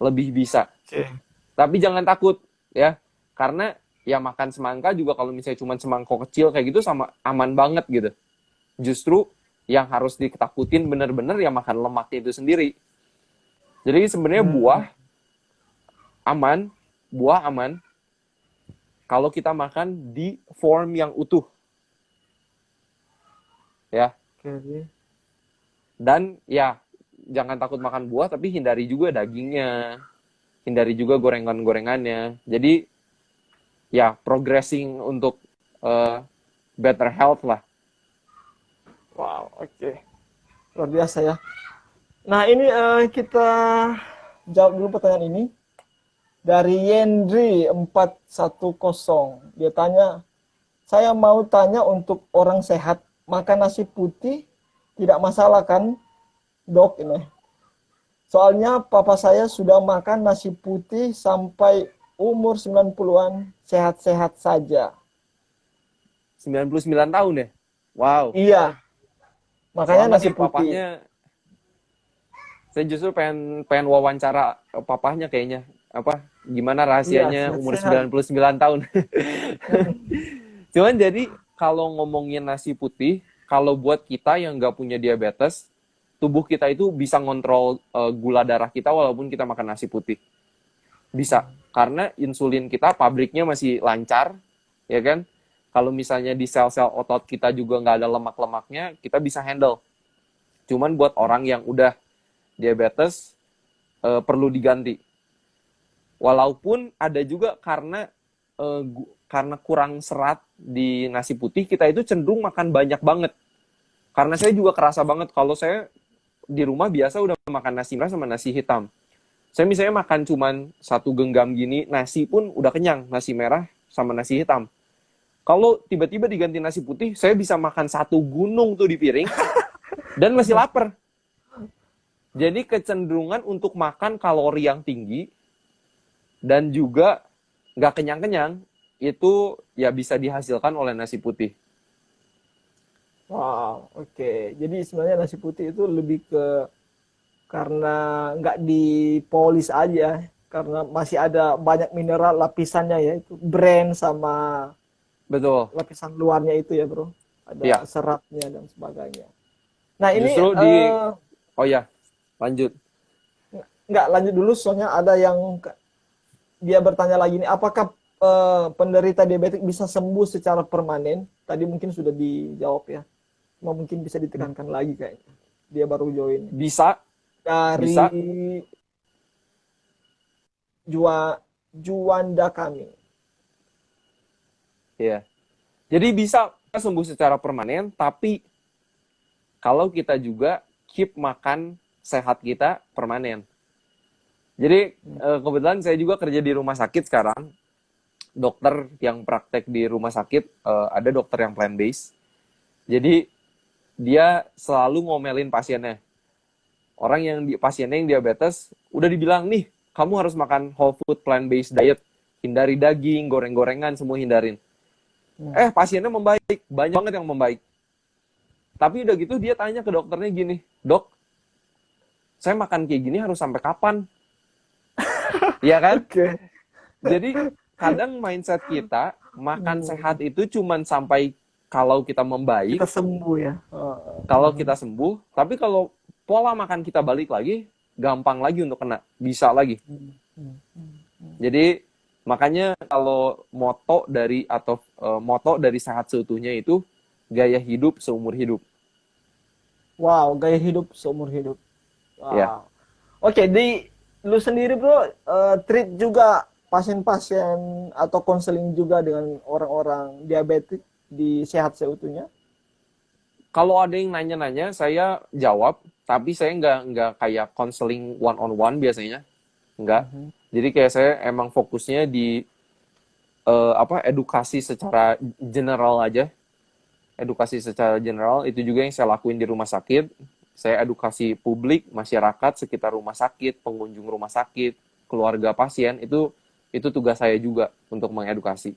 lebih bisa. Oke. Tapi jangan takut ya, karena ya makan semangka juga kalau misalnya cuma semangkok kecil kayak gitu sama aman banget gitu. Justru yang harus ditakutin bener-bener ya makan lemaknya itu sendiri. Jadi sebenarnya Hmm. aman, buah aman kalau kita makan di form yang utuh ya. Oke. Dan ya jangan takut makan buah tapi hindari juga dagingnya, hindari juga gorengan-gorengannya. Jadi ya progressing untuk eh, better health lah. Wow, oke. Luar biasa ya. Nah, ini kita jawab dulu pertanyaan ini. Dari Yendri 410. Dia tanya, saya mau tanya untuk orang sehat, makan nasi putih tidak masalah kan, dok ini? Soalnya papa saya sudah makan nasi putih sampai umur 90-an, sehat-sehat saja. 99 tahun ya. Wow. Iya, makanya Selamat nasi nih putih. papahnya. Saya justru pengen pengen wawancara papahnya kayaknya. Apa gimana Iya, rahasianya umur sehat-sehat. 99 tahun. Mm-mm. Cuman jadi kalau ngomongin nasi putih, kalau buat kita yang nggak punya diabetes, tubuh kita itu bisa ngontrol gula darah kita walaupun kita makan nasi putih. Bisa. Karena insulin kita pabriknya masih lancar, ya kan? Kalau misalnya di sel-sel otot kita juga nggak ada lemak-lemaknya, kita bisa handle. Cuman buat orang yang udah diabetes, perlu diganti. Walaupun ada juga karena kurang serat di nasi putih, kita itu cenderung makan banyak banget. Karena saya juga kerasa banget kalau saya di rumah biasa udah makan nasi merah sama nasi hitam. Saya misalnya makan cuman satu genggam gini, nasi pun udah kenyang, nasi merah sama nasi hitam. Kalau tiba-tiba diganti nasi putih, saya bisa makan satu gunung tuh di piring dan masih lapar. Jadi kecenderungan untuk makan kalori yang tinggi dan juga nggak kenyang-kenyang itu ya bisa dihasilkan oleh nasi putih. Wow, oke. Jadi sebenarnya nasi putih itu lebih ke karena nggak dipolis aja, karena masih ada banyak mineral lapisannya ya, itu brand sama Betul. lapisan luarnya itu ya, Bro. Ada Ya, seratnya dan sebagainya. Nah, ini justru oh ya, lanjut. nggak lanjut dulu, soalnya ada yang dia bertanya lagi nih, apakah penderita diabetes bisa sembuh secara permanen? Tadi mungkin sudah dijawab ya. Cuma mungkin bisa ditekankan lagi kayaknya. Dia baru join. Bisa, Dari bisa. Juanda kami. Ya. Jadi bisa sembuh secara permanen, tapi kalau kita juga keep makan sehat kita permanen. Jadi kebetulan saya juga kerja di rumah sakit sekarang. Dokter yang praktek di rumah sakit, ada dokter yang plant based. Jadi dia selalu ngomelin pasiennya. Orang yang pasiennya yang diabetes udah dibilang nih, kamu harus makan whole food plant based diet. Hindari daging, goreng-gorengan, semua hindarin. Pasiennya membaik, banyak banget yang membaik. Tapi udah gitu dia tanya ke dokternya gini, dok, saya makan kayak gini harus sampai kapan? Iya kan? Oke. Jadi kadang mindset kita makan sehat itu cuman sampai kalau kita membaik, Kita sembuh ya. kalau kita sembuh. Tapi kalau pola makan kita balik lagi, gampang lagi untuk kena, bisa lagi. Jadi Makanya kalau moto dari Sehat Seutuhnya itu gaya hidup seumur hidup. Wow, gaya hidup seumur hidup. Ya, Wow. Oke, di lu sendiri bro, treat juga pasien-pasien atau konseling juga dengan orang-orang diabetik di Sehat Seutuhnya? kalau ada yang nanya-nanya, saya jawab, tapi saya nggak kayak counseling one on one biasanya, nggak. Mhm. Jadi kayak saya emang fokusnya di edukasi secara general aja, edukasi secara general itu juga yang saya lakuin di rumah sakit. Saya edukasi publik, masyarakat sekitar rumah sakit, pengunjung rumah sakit, keluarga pasien itu tugas saya juga untuk mengedukasi.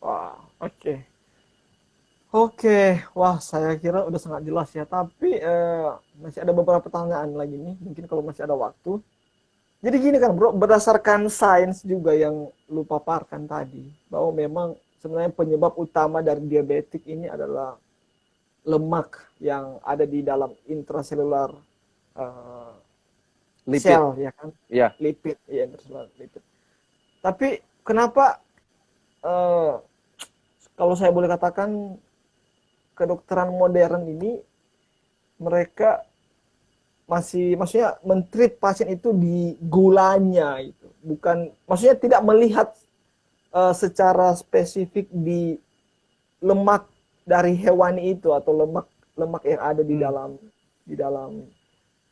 Wah, oke. Oke, wah saya kira udah sangat jelas ya. Tapi masih ada beberapa pertanyaan lagi nih. Mungkin kalau masih ada waktu. Jadi gini kan bro, berdasarkan sains juga yang lu paparkan tadi, bahwa memang sebenarnya penyebab utama dari diabetik ini adalah lemak yang ada di dalam intraselular eh, Lipid, sel ya kan, ya. lipid, ya intraselular lipid. Tapi kenapa eh, kalau saya boleh katakan kedokteran modern ini mereka masih maksudnya mentreat pasien itu di gulanya itu, bukan maksudnya tidak melihat secara spesifik di lemak dari hewani itu atau lemak lemak yang ada di Hmm. dalam di dalam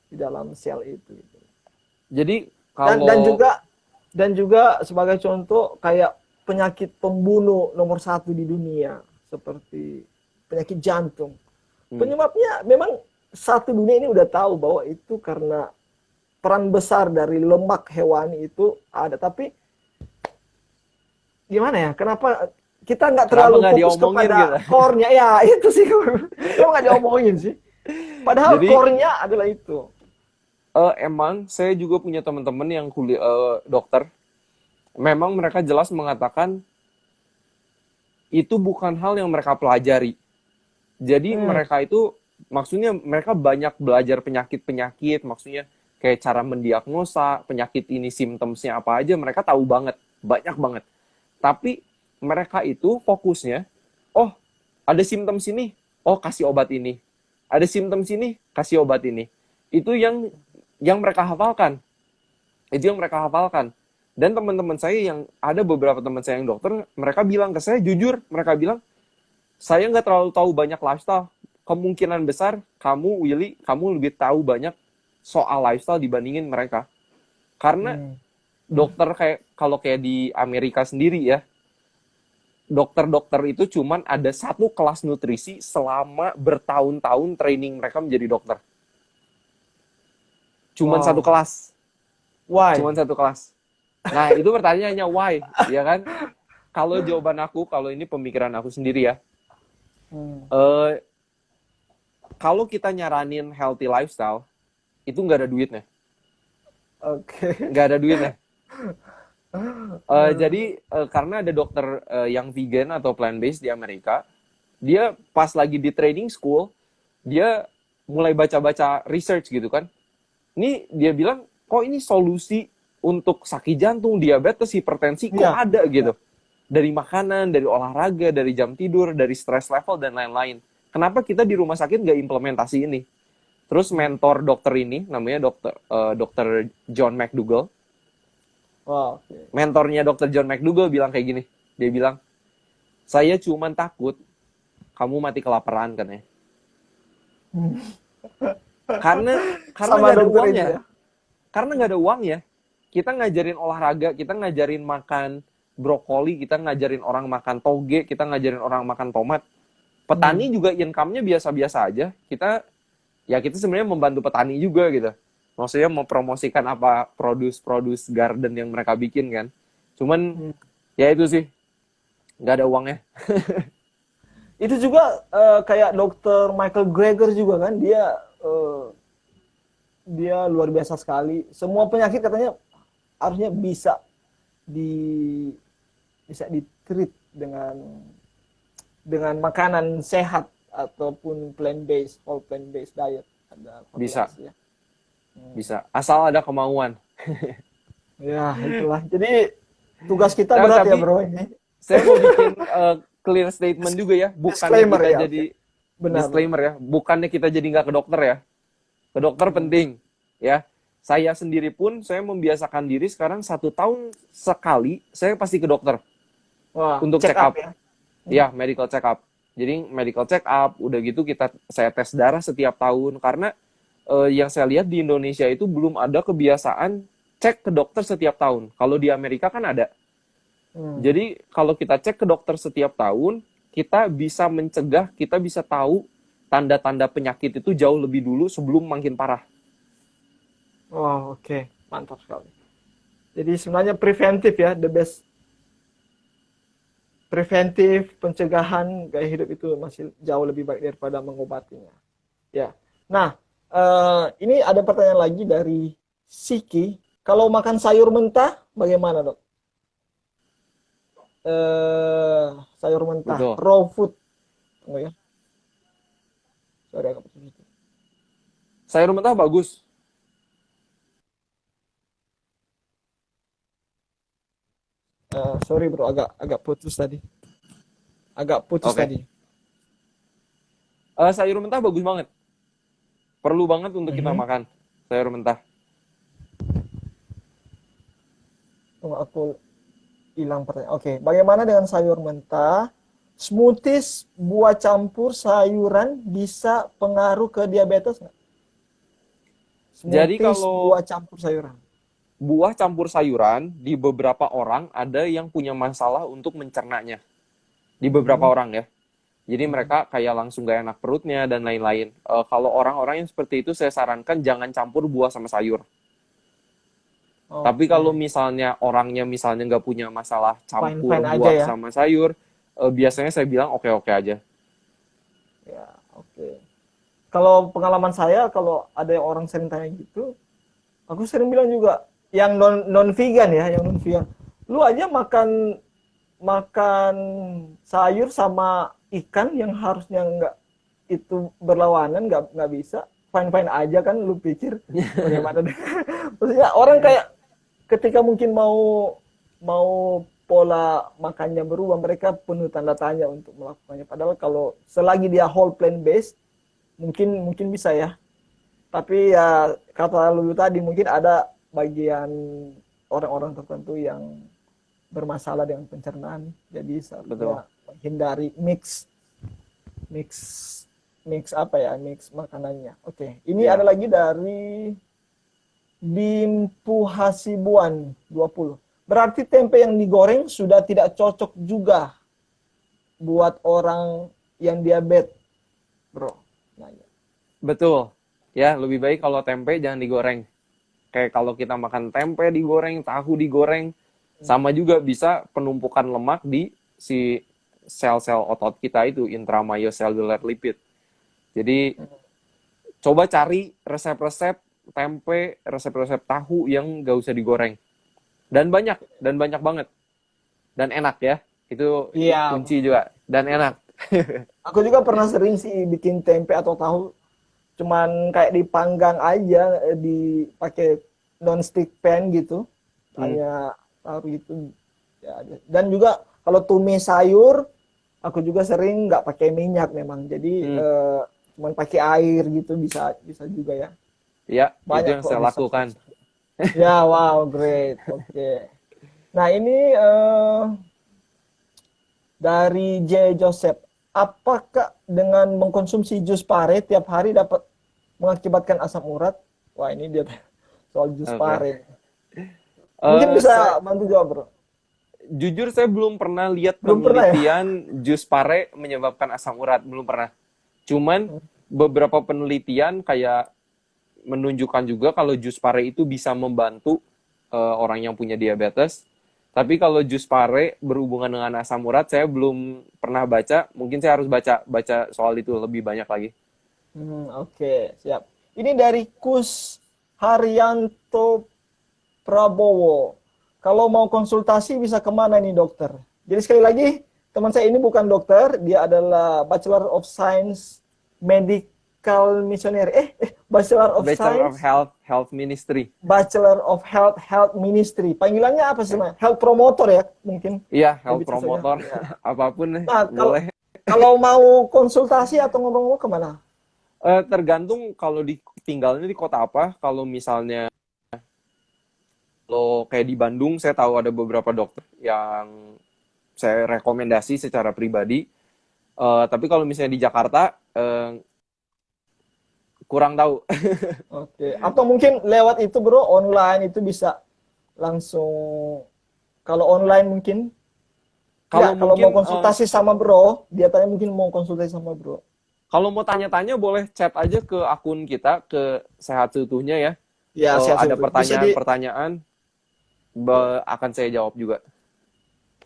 di dalam sel itu gitu. Jadi dan kalau dan juga sebagai contoh kayak penyakit pembunuh nomor satu di dunia seperti penyakit jantung, hmm, penyebabnya memang satu dunia ini udah tahu bahwa itu karena peran besar dari lemak hewani itu ada, tapi gimana ya, kenapa kita nggak kenapa terlalu nggak fokus diomongin gitu? kepada core-nya ya. Itu sih kenapa nggak diomongin sih, padahal Jadi core-nya adalah itu. emang saya juga punya teman-teman yang kuliah dokter. Memang mereka jelas mengatakan itu bukan hal yang mereka pelajari. Jadi Hmm. mereka itu maksudnya mereka banyak belajar penyakit-penyakit, maksudnya kayak cara mendiagnosa penyakit ini simptomnya apa aja mereka tahu banget, banyak banget. Tapi mereka itu fokusnya, oh ada simptom sini, oh kasih obat ini. Ada simptom sini, kasih obat ini. Itu yang mereka hafalkan. Itu yang mereka hafalkan. Dan teman-teman saya yang ada beberapa teman saya yang dokter, mereka bilang ke saya jujur, mereka bilang saya nggak terlalu tahu banyak lifestyle. Kemungkinan besar kamu Willy, kamu lebih tahu banyak soal lifestyle dibandingin mereka. Karena Hmm. dokter kayak kalau kayak di Amerika sendiri ya, dokter-dokter itu cuman ada satu kelas nutrisi selama bertahun-tahun training mereka menjadi dokter. Cuman satu Wow, kelas, why? cuman satu kelas. Nah, itu pertanyaannya why, ya kan? Kalau jawaban aku, kalau ini pemikiran aku sendiri ya, Hmm. eh, kalau kita nyaranin healthy lifestyle, itu nggak ada duitnya. Oke. Nggak ada duitnya. Jadi, karena ada dokter yang vegan atau plant-based di Amerika, dia pas lagi di training school, dia mulai baca-baca research gitu kan. Ini dia bilang, kok ini solusi untuk sakit jantung, diabetes, hipertensi, kok Iya, ada iya. gitu. Dari makanan, dari olahraga, dari jam tidur, dari stress level, dan lain-lain. Kenapa kita di rumah sakit nggak implementasi ini? Terus Hmm. mentor dokter ini, namanya dokter John McDougall. Wow, oke. Mentornya dokter John McDougall bilang kayak gini. Dia bilang, saya cuma takut kamu mati kelaparan kan ya. Hmm. Karena karena Sama nggak ada dokter itu uangnya. ya. Karena nggak ada uangnya. Kita ngajarin olahraga, kita ngajarin makan brokoli, kita ngajarin orang makan toge, kita ngajarin orang makan tomat. Hmm. Petani juga income-nya biasa-biasa aja. Kita sebenarnya membantu petani juga gitu. Maksudnya mempromosikan apa produce garden yang mereka bikin kan. Cuman Hmm. ya itu sih, nggak ada uangnya. Itu juga kayak dokter Michael Greger juga kan, eh, dia luar biasa sekali. Semua penyakit katanya harusnya di bisa ditreat dengan makanan sehat ataupun plant based, all plant based diet, ada Bisa, formulasi ya. Hmm. bisa. Asal ada kemauan. Ya itulah. Jadi Tugas kita Nah, berat ya tapi bro ini. saya mau bikin clear statement juga ya, bukannya Disclaimer kita ya, jadi oke. Benar, benar. disclaimer ya, bukannya kita jadi nggak ke dokter ya. Ke dokter penting ya. Saya sendiri pun saya membiasakan diri sekarang 1 tahun sekali saya pasti ke dokter Wah, untuk check check up up. ya. Ya, medical check up. Jadi medical check up, udah gitu saya tes darah setiap tahun karena yang saya lihat di Indonesia itu belum ada kebiasaan cek ke dokter setiap tahun. Kalau di Amerika kan ada. Hmm. Jadi kalau kita cek ke dokter setiap tahun, kita bisa mencegah, kita bisa tahu tanda-tanda penyakit itu jauh lebih dulu sebelum makin parah. Wah, oke. Mantap sekali. Jadi sebenarnya preventif ya, the best. Preventif, pencegahan gaya hidup itu masih jauh lebih baik daripada mengobatinya. Ya. Nah, ini ada pertanyaan lagi dari Siki. Kalau makan sayur mentah, bagaimana dok? Sayur mentah, Betul. raw food. Tunggu ya. Sorry, agak putus itu. Sayur mentah bagus. Sorry bro, agak agak putus tadi. Agak putus Oke. tadi. Sayur mentah bagus banget. Perlu banget untuk kita Mhm. makan sayur mentah. Tunggu aku hilang pertanyaan. Oke, bagaimana dengan sayur mentah? Smoothies buah campur sayuran bisa pengaruh ke diabetes nggak? Jadi Smoothies kalau buah campur sayuran. buah campur sayuran, di beberapa orang ada yang punya masalah untuk mencernanya. Di beberapa Mhm, orang ya. Jadi mhm. mereka kayak langsung gak enak perutnya dan lain-lain. Kalau orang-orang yang seperti itu saya sarankan jangan campur buah sama sayur. Tapi kalau Oke, misalnya orangnya misalnya nggak punya masalah fine campur fine aja buah ya. sama sayur, biasanya saya bilang oke-oke aja. Ya, oke. Kalau pengalaman saya, kalau ada yang orang sering tanya gitu, aku sering bilang juga, yang non vegan ya, yang non vegan. Lu aja makan makan sayur sama ikan yang harusnya nggak itu berlawanan, nggak bisa fine fine aja kan, lu pikir bagaimana deh. Maksudnya orang kayak ketika mungkin mau mau pola makannya berubah, mereka penuh tanda tanya untuk melakukannya, padahal kalau selagi dia whole plant based mungkin mungkin bisa ya. Tapi ya kata lu tadi, mungkin ada bagian orang-orang tertentu yang bermasalah dengan pencernaan, jadi Betul. seharusnya menghindari mix mix mix apa ya, mix makanannya. Oke, ini ada Ya, lagi dari Dimpu Hasibuan 20. Berarti tempe yang digoreng sudah tidak cocok juga buat orang yang diabetes, bro. Nanya. betul. Ya, lebih baik kalau tempe jangan digoreng. Kayak kalau kita makan tempe digoreng, tahu digoreng, sama juga bisa penumpukan lemak di si sel-sel otot kita itu, intramyocellular lipid. Jadi coba cari resep-resep tempe, resep-resep tahu yang gak usah digoreng. Dan banyak banget. Dan enak ya. Itu Iya, kunci juga. Dan enak. aku juga pernah sering sih bikin tempe atau tahu, cuman kayak dipanggang aja, dipakai non-stick pan gitu, Hmm, hanya taruh gitu ya. Dan juga kalau tumis sayur, aku juga sering nggak pakai minyak memang, jadi hmm. cuman pakai air gitu, bisa bisa juga ya. Ya, itu Banyak yang kok saya lakukan. resep-resep. Ya, wow, great. Oke. Nah, ini dari J. Joseph. Apakah dengan mengkonsumsi jus pare tiap hari dapat mengakibatkan asam urat? Wah, ini dia soal jus Oke. pare. Mungkin Saya bisa bantu jawab, bro. jujur saya belum pernah lihat Belum pernah ya? penelitian jus pare menyebabkan asam urat, belum pernah. Cuman beberapa penelitian kayak menunjukkan juga kalau jus pare itu bisa membantu orang yang punya diabetes. Tapi kalau jus pare berhubungan dengan asam urat, saya belum pernah baca. Mungkin saya harus baca soal itu lebih banyak lagi. Oke, siap. Ini dari Kus Haryanto Prabowo. Kalau mau konsultasi bisa kemana nih dokter? Jadi sekali lagi, teman saya ini bukan dokter, dia adalah Bachelor of Science Medical Missionary. Bachelor of Bachelor of Science Health, Health Ministry. Bachelor of Health Ministry. Panggilannya apa sih, Mas? Health Promotor ya, mungkin. Iya, health Lebih cocoknya. promotor, Ya. apapun Nah, boleh. kalau mau konsultasi atau ngomong-ngomong kemana? Tergantung kalau tinggalnya di kota apa. Kalau misalnya kalau kayak di Bandung, saya tahu ada beberapa dokter yang saya rekomendasi secara pribadi. Tapi kalau misalnya di Jakarta, kurang tahu. Oke. Atau mungkin lewat itu bro, online itu bisa langsung. Kalau online mungkin. Kalau Kalau mungkin, mau konsultasi sama bro, dia tanya mungkin mau konsultasi sama bro. kalau mau tanya-tanya boleh chat aja ke akun kita, ke Sehat Seutuhnya ya. Ya, Ada sehat-sehat. Bisa pertanyaan-pertanyaan, akan saya jawab juga.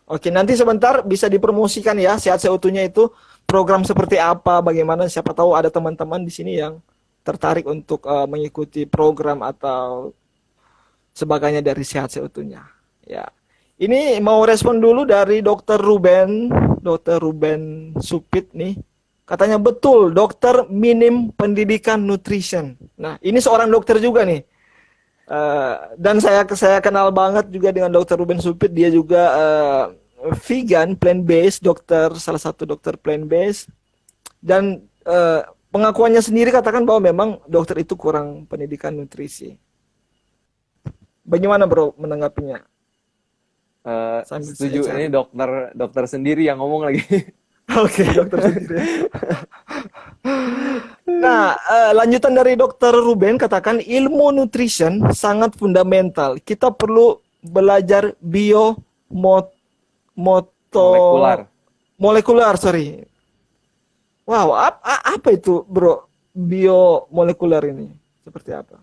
Oke, nanti sebentar bisa dipromosikan ya, Sehat Seutuhnya itu program seperti apa, bagaimana, siapa tahu ada teman-teman di sini yang tertarik untuk mengikuti program atau sebagainya dari Sehat Seutuhnya. Ya. Ini mau respon dulu dari Dokter Ruben Supit nih. Katanya betul, dokter minim pendidikan nutrition. Nah, ini seorang dokter juga nih. Dan saya kenal banget juga dengan Dokter Ruben Supit. Dia juga vegan, plant based, salah satu dokter plant based. Dan pengakuannya sendiri katakan bahwa memang dokter itu kurang pendidikan nutrisi. Bagaimana bro menanggapinya? Setuju, ini dokter sendiri yang ngomong lagi. Oke, dokter sendiri. Nah, lanjutan dari Dokter Ruben katakan ilmu nutrition sangat fundamental. Kita perlu belajar molekular, sorry. Wow, apa itu, bro? Biomolekular ini seperti apa?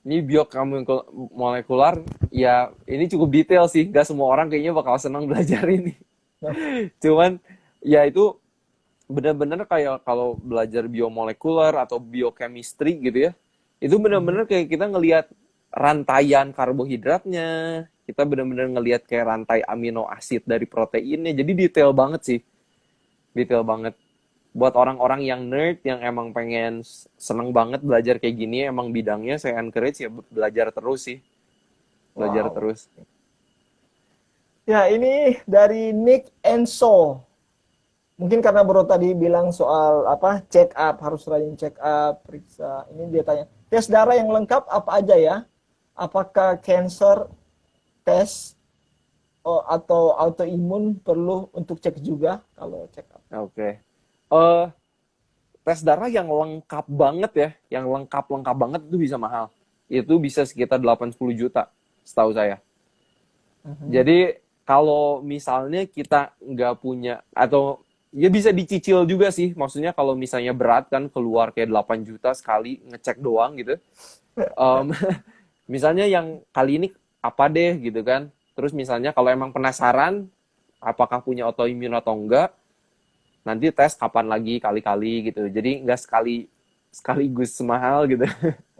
Ini biomolekular, ya ini cukup detail sih. Gak semua orang kayaknya bakal senang belajar ini. Cuman, ya itu benar-benar kayak kalau belajar biomolekular atau biochemistry gitu ya, itu benar-benar kayak kita ngelihat rantaian karbohidratnya, kita benar-benar ngelihat kayak rantai amino asid dari proteinnya, jadi detail banget sih, detail banget. Buat orang-orang yang nerd, yang emang pengen seneng banget belajar kayak gini, emang bidangnya saya encourage ya belajar terus sih, belajar terus. Ya, ini dari Nick Enso. Mungkin karena bro tadi bilang soal apa check up, harus rajin check up, periksa. Ini dia tanya, tes darah yang lengkap apa aja ya? Apakah cancer tes atau autoimun perlu untuk cek juga kalau check up? Oke. Tes darah yang lengkap banget ya, yang lengkap banget itu bisa mahal. Itu bisa sekitar 80 juta, setahu saya. Jadi kalau misalnya kita nggak punya, atau ya bisa dicicil juga sih, maksudnya kalau misalnya berat kan keluar kayak 8 juta sekali ngecek doang gitu. Misalnya yang kali ini apa deh gitu kan. Terus misalnya kalau emang penasaran apakah punya autoimun atau enggak, nanti tes kapan lagi, kali-kali gitu. Jadi nggak sekaligus semahal gitu.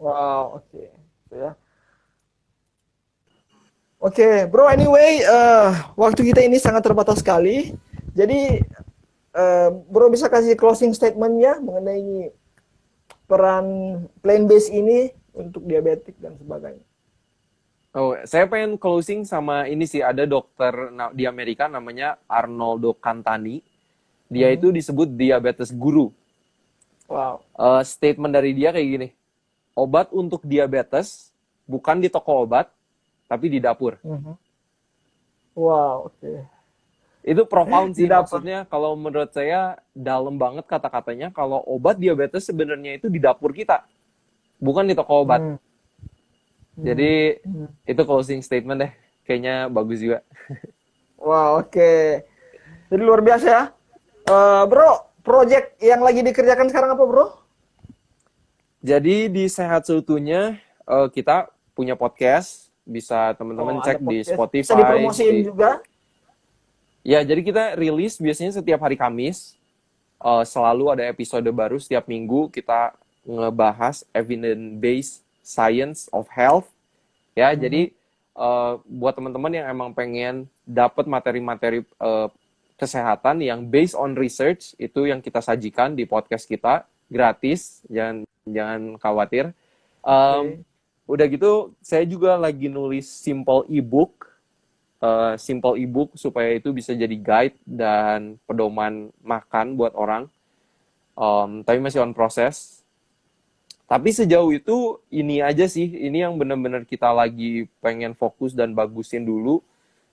Wow, oke. Gitu ya. Oke, bro, anyway, waktu kita ini sangat terbatas sekali. Jadi, bro bisa kasih closing statement-nya mengenai peran plant-based ini untuk diabetik dan sebagainya. Oh, saya pengen closing sama ini sih, ada dokter di Amerika namanya Arnoldo Cantani. Dia itu disebut diabetes guru. Wow. Statement dari dia kayak gini, obat untuk diabetes bukan di toko obat, tapi di dapur. Wow, oke. Itu profound sih, Di dapur. maksudnya kalau menurut saya dalam banget kata-katanya, kalau obat diabetes sebenarnya itu di dapur kita, bukan di toko obat. Jadi itu closing statement deh, kayaknya bagus juga. Wow, oke. Jadi luar biasa ya. Bro, project yang lagi dikerjakan sekarang apa, bro? Jadi di Sehat Seutuhnya kita punya podcast, bisa teman-teman cek di Spotify. Bisa dipromosiin juga. Ya, jadi kita rilis biasanya setiap hari Kamis. Selalu ada episode baru setiap minggu. Kita ngebahas evidence-based science of health. Ya, jadi buat teman-teman yang emang pengen dapat materi-materi kesehatan yang based on research, itu yang kita sajikan di podcast kita, gratis, jangan khawatir. Udah gitu, saya juga lagi nulis simple ebook supaya itu bisa jadi guide dan pedoman makan buat orang. Tapi masih on proses. Tapi sejauh itu ini aja sih, ini yang benar-benar kita lagi pengen fokus dan bagusin dulu.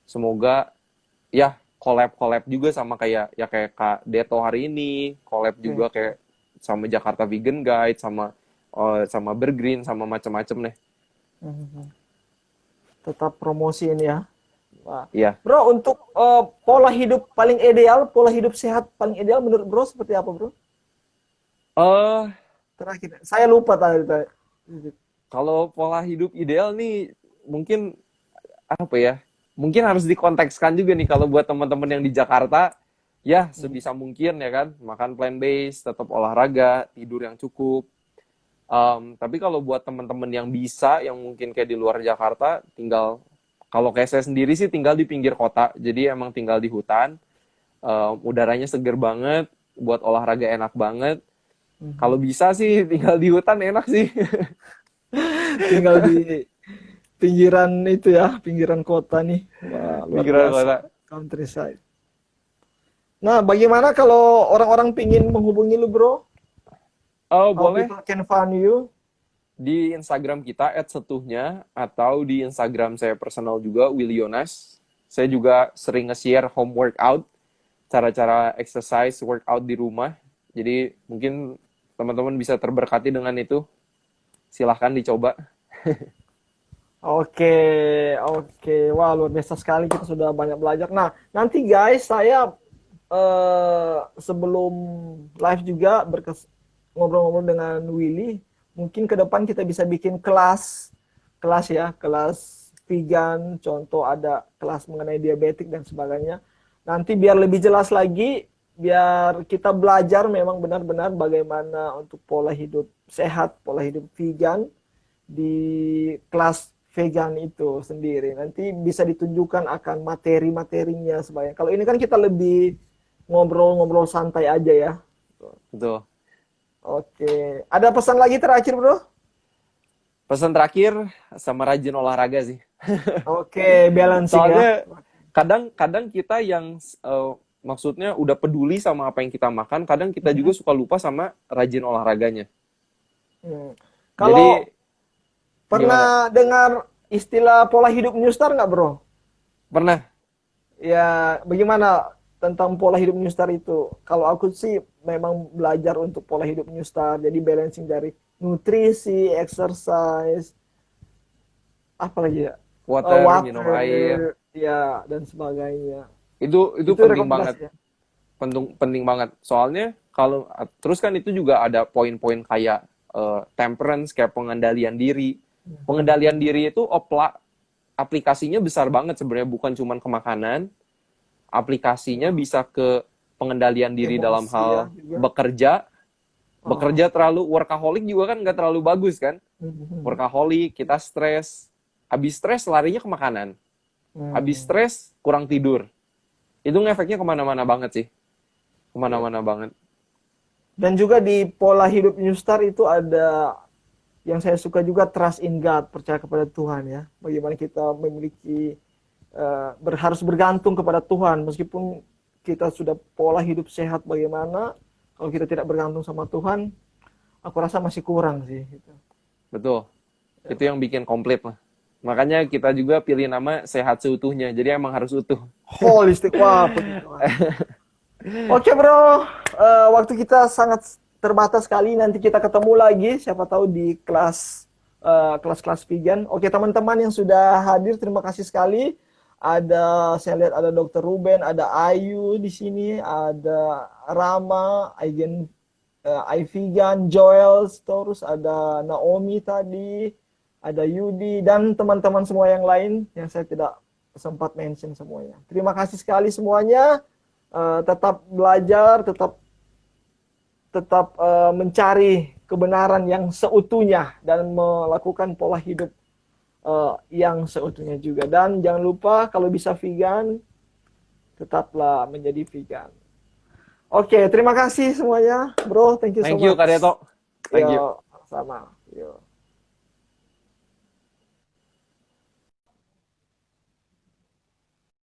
Semoga ya collab juga sama kayak Kak Deto hari ini, collab juga Oke. kayak sama Jakarta Vegan Guide, sama Bergreen, sama macam-macam nih. Mhm. Tetap promosi ini ya. Wah. Iya. Bro, untuk pola hidup sehat paling ideal menurut bro seperti apa bro? Eh Terakhir, saya lupa tadi. Kalau pola hidup ideal nih mungkin apa ya? Mungkin harus dikontekskan juga nih kalau buat teman-teman yang di Jakarta, ya sebisa mungkin ya kan, makan plant based, tetap olahraga, tidur yang cukup. Tapi kalau buat teman-teman yang bisa, yang mungkin kayak di luar Jakarta, kalau kayak saya sendiri sih tinggal di pinggir kota, jadi emang tinggal di hutan, udaranya seger banget, buat olahraga enak banget. Kalau bisa sih tinggal di hutan enak sih. Tinggal di pinggiran itu ya, pinggiran kota nih. Wah, luar Pinggiran biasa. kota. Countryside. Nah, bagaimana kalau orang-orang pingin menghubungi lu, bro? Oh, How boleh people can find you? di Instagram kita @setuhnya atau di Instagram saya personal juga Willy Yonas. Saya juga sering nge-share home workout, cara-cara exercise workout di rumah. Jadi mungkin teman-teman bisa terberkati dengan itu. Silahkan dicoba. Oke, oke. Wah, luar biasa sekali kita sudah banyak belajar. Nah, nanti guys, saya sebelum live juga ngobrol-ngobrol dengan Willy. Mungkin ke depan kita bisa bikin kelas ya, kelas vegan. Contoh ada kelas mengenai diabetik dan sebagainya. Nanti biar lebih jelas lagi, biar kita belajar memang benar-benar bagaimana untuk pola hidup sehat, pola hidup vegan di kelas vegan itu sendiri. Nanti bisa ditunjukkan akan materi-materinya sebanyak. Kalau ini kan kita lebih ngobrol-ngobrol santai aja ya. Betul. Oke. Ada pesan lagi terakhir, bro? Pesan terakhir sama rajin olahraga sih. Oke, balancing ya. Soalnya kadang kita yang maksudnya udah peduli sama apa yang kita makan, kadang kita juga suka lupa sama rajin olahraganya. Hmm. Jadi Kalau gimana? pernah dengar istilah pola hidup New Star nggak, bro? Pernah? Ya, bagaimana tentang pola hidup New Star itu? Kalau aku sih memang belajar untuk pola hidup New Star, jadi balancing dari nutrisi, exercise, apa lagi ya? Water, minum air. Water, ya, dan sebagainya. Itu Itu penting banget. rekomendasi ya. Penting banget. Soalnya kalau terus kan itu juga ada poin-poin kayak temperance, kayak pengendalian diri. Pengendalian diri itu aplikasinya besar banget sebenarnya, bukan cuma ke makanan. Aplikasinya bisa ke pengendalian diri dalam Emosi ya hal juga. bekerja. Oh. Bekerja terlalu workaholic juga kan nggak terlalu bagus kan. Workaholic, kita stres. Habis stres larinya ke makanan. Habis stres kurang tidur. Itu ngefeknya kemana-mana banget sih. Kemana-mana banget. Dan juga di pola hidup New Star itu ada yang saya suka juga, trust in God, percaya kepada Tuhan ya. Bagaimana kita memiliki harus bergantung kepada Tuhan meskipun kita sudah pola hidup sehat, bagaimana kalau kita tidak bergantung sama Tuhan, aku rasa masih kurang sih gitu. Betul. Itu yang bikin komplit lah. Makanya kita juga pilih nama Sehat Seutuhnya. Jadi emang harus utuh. Holistic, wah begitu. Oke bro, waktu kita sangat terbatas sekali. Nanti kita ketemu lagi, siapa tahu di kelas-kelas vegan. Oke teman-teman yang sudah hadir, terima kasih sekali. Saya lihat ada Dr. Ruben, ada Ayu di sini, ada Rama, iVegan, Joel, terus ada Naomi tadi, ada Yudi, dan teman-teman semua yang lain yang saya tidak sempat mention semuanya. Terima kasih sekali semuanya. Tetap belajar, tetap mencari kebenaran yang seutuhnya dan melakukan pola hidup yang seutuhnya juga. Dan jangan lupa kalau bisa vegan, tetaplah menjadi vegan. Oke, terima kasih semuanya, bro. Thank you so Thank you, much. Kak Deto. Thank you. Yo, sama.